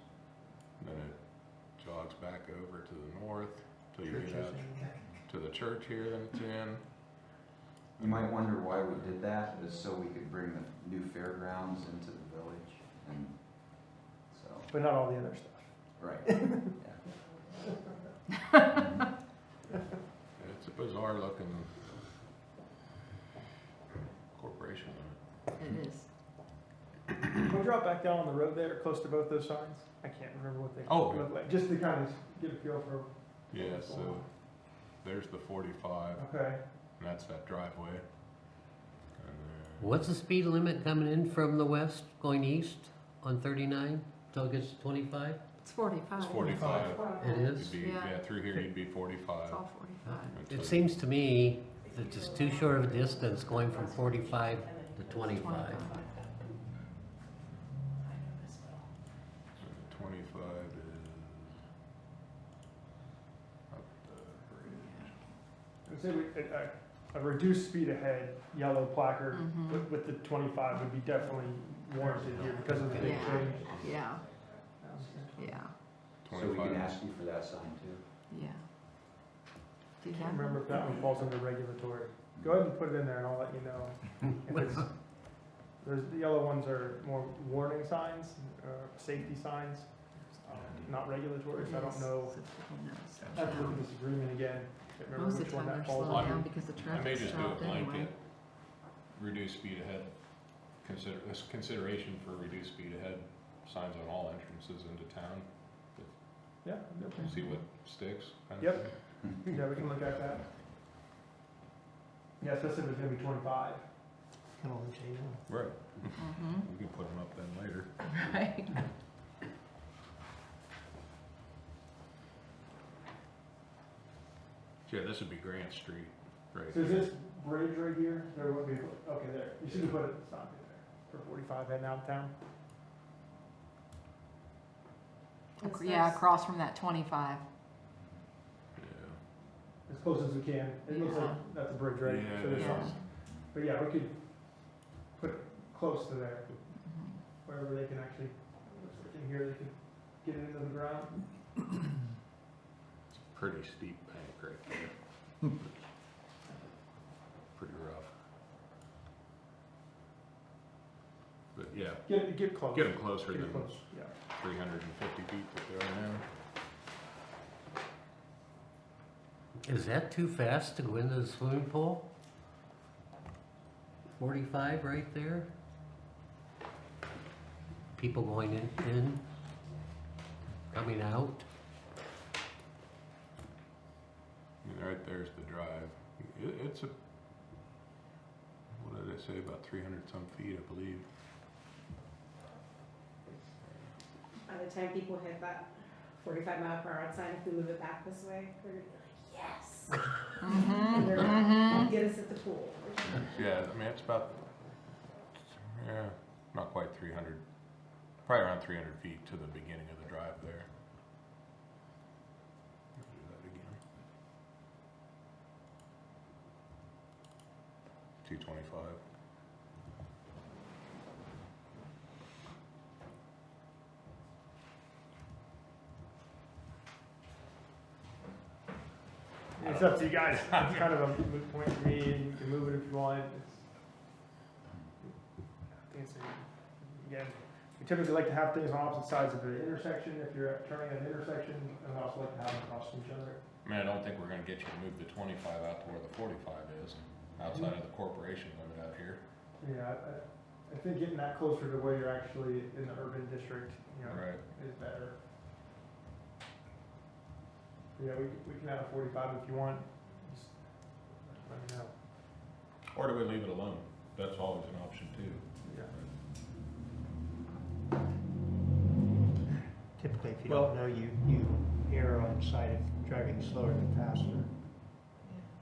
then it jogs back over to the north till you get Churches out and- to the church here, then it's in. You might wonder why we did that, is so we could bring the new fairgrounds into the village, and so, But not all the other stuff. right. It's a bizarre looking corporation. It is. Can we drop back down on the road there, close to both those signs? I can't remember what they Oh. look like, just to kind of get a feel for. Yeah, what's going so on. there's the 45, Okay. and that's that driveway. And What's the speed limit coming in from the west, going east on 39 till it gets to 25? It's 45. it's 45. It is? You'd be, Yeah. yeah, through here you'd be 45. It's all 45. Until It seems to me that it's too short of a distance going from 45 to 25. 25 is up the bridge. I'd say a reduced speed ahead, yellow placard Mhm. with the 25 would be definitely warranted here because of the big Yeah. change. Yeah, yeah, So we 25 can is- ask you for that sign too. yeah. Do you I can't have remember if that one falls under regulatory. Go ahead and put it in there and I'll let you know. If it's, the yellow ones are more warning signs, safety signs, not regulatory, so I don't know. I have to look at this agreement again. Can't remember Most of which the one time that they're falls slowing under. down because the I may traffic's just do a stopped anyway. blanket, reduced speed ahead, consideration for reduced speed ahead signs on all entrances into town. Yeah, okay. See what sticks. kind of Yep. thing. Yeah, we can look at that. Yeah, especially if it's gonna be 25. Can only change one. Right, Mhm. we can put them up then later. Right. Yeah, this would be Grant Street, right So is here. this bridge right here? There would be, okay, there. You should have put it, stop it there, for 45 heading out of town. Yeah, across from that 25. Yeah. As close as we can. It looks Yeah. like that's a bridge, right? Yeah, So there's it some- is. But yeah, we could put it close to there, Mhm. wherever they can actually, looks like in here, they can get it into the ground. It's a pretty steep bank right there. Pretty rough. But yeah, Get close. get them closer Get than close, yeah. 350 feet that they are now. Is that too fast to go into the swimming pool? 45 right there? People going in, coming out? I mean, right there's the drive. It's a, what it they say? About 300 some feet, I believe. By the time people hit that 45-mile-per-hour sign, if we move it back this way, they're gonna be like, yes! And they're gonna get us at the pool. Yeah, I mean, it's about, yeah, not quite 300, probably around 300 feet to the beginning of the drive there. Do that again. 225. It's up to you guys. It's kind of a moot point for me, and you can move it if you want. I think it's again, we typically like to have things on opposite sides of the intersection if you're turning at an intersection, and we also like to have them across from each other. I mean, I don't think we're gonna get you to move the 25 out to where the 45 is, outside of the corporation limit out here. Yeah, I think getting that closer to where you're actually in the urban district, you know, Right. is better. Yeah, we can add a 45 if you want. Just let me know. Or do we leave it alone? That's always an option too. Yeah. Typically, if you don't know, you err on the side of driving slower than faster.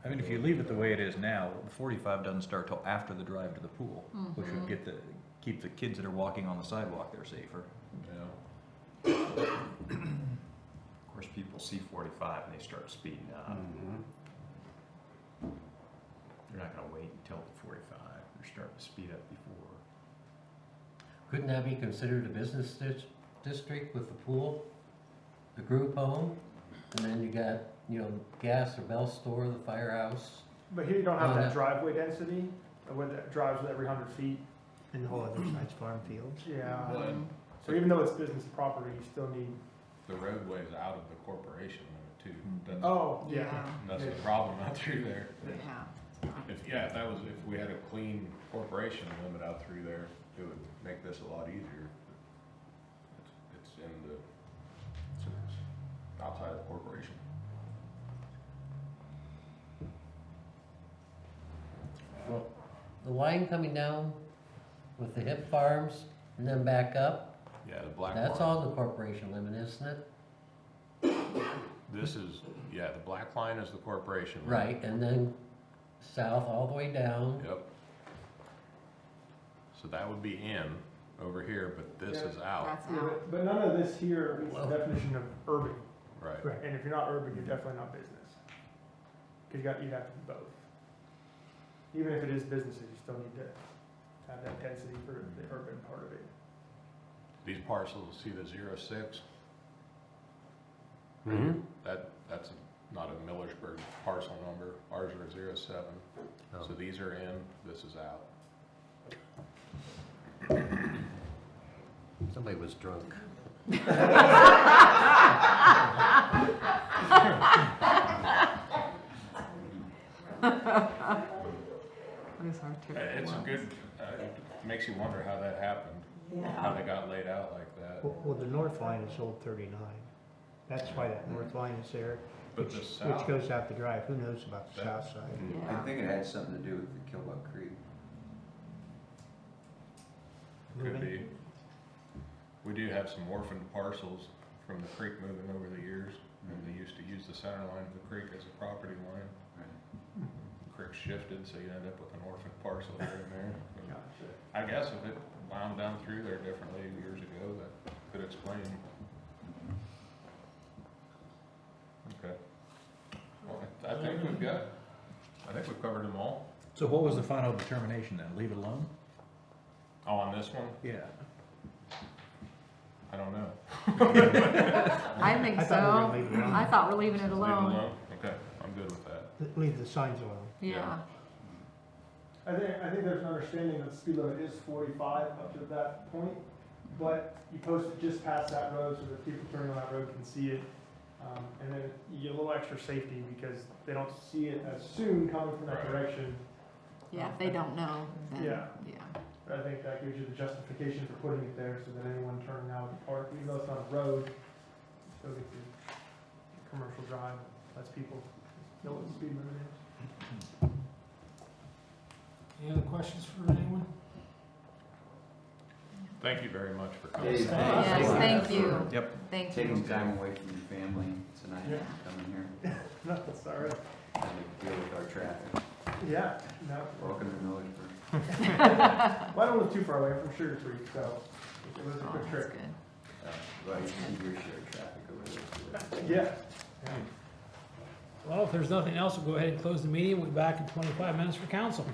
I mean, if you leave it the way it is now, the 45 doesn't start till after the drive to the pool, which would keep the kids that are walking on the sidewalk there safer. Yeah. Of course, people see 45 and they start speeding up. They're not gonna wait until the 45, they're starting to speed up before. Couldn't that be considered a business district with the pool, the group home, and then you got, you know, gas or bell store, the firehouse? But here you don't have Oh, that that- driveway density, where that drives with every 100 feet. And the whole other side's farm fields. Yeah. Well, So even though it's business property, you still need. the roadway's out of the corporation limit too. That's, Oh, yeah. that's the problem out through there. Yeah. If we had a clean corporation limit out through there, it would make this a lot easier. It's outside of the corporation. Well, the line coming down with the hip farms and then back up, Yeah, the black that's line. all the corporation limit, isn't it? This is, the black line is the corporation limit. Right, and then south all the way down. Yep. So that would be in over here, but this Yeah. is out. That's Yeah, out. but none of this here meets the definition of urban. Right. Right. And if you're not urban, you're definitely not business. Because you'd have to be both. Even if it is businesses, you still need to have that density for the urban part of it. These parcels, see the 06? Mm-hmm. That's not a Millersburg parcel number. Ours are 07. Oh. So these are in, this is out. Somebody was drunk. Those are terrible It's a ones. good, makes you wonder how that happened. How they got laid out like that. Well, the north line is old 39. That's why that north line is there, But which the south, goes out the drive. Who knows about the That- south side? Yeah. I think it had something to do with the Killbuck Creek. could Moving? be. We do have some orphaned parcels from the creek moving over the years. And they used to use the center line of the creek as a property line. Right. The creek shifted, so you end up with an orphaned parcel here and there. Gotcha. I guess if it wound down through there differently years ago, that could explain. Okay. Well, I think we've covered them all. So what was the final determination then? Leave it alone? Oh, on this one? Yeah. I don't know. I think I thought we were gonna so. leave it alone. I thought we're leaving it Leave it alone. alone? Okay, I'm good with that. Leave the signs alone. Yeah. I think there's an understanding that the speed limit is 45 up to that point, but you post it just past that road so that people turning on that road can see it. And then you get a little extra safety because they don't see it as soon coming from that Right. direction. Yeah, if they don't know, then, Yeah. yeah. But I think that gives you the justification for putting it there so that anyone turning out of the park, even though it's not a road, still gets the commercial drive, lets people know what the speed limit is. Any other questions for anyone? Thank you very much for coming. Dave, Yes, thank you. Yep. Thank taking you. time away from your family tonight, Yeah. coming here, No, that's all right. having to deal with our traffic. Yeah, no. Welcome to Millersburg. Well, I don't live too far away from Sugar Creek, so it was a Oh, quick that's trip. good. Well, you see your share of traffic over there. Yeah. Well, if there's nothing else, we'll go ahead and close the meeting. We'll be back in 25 minutes for council.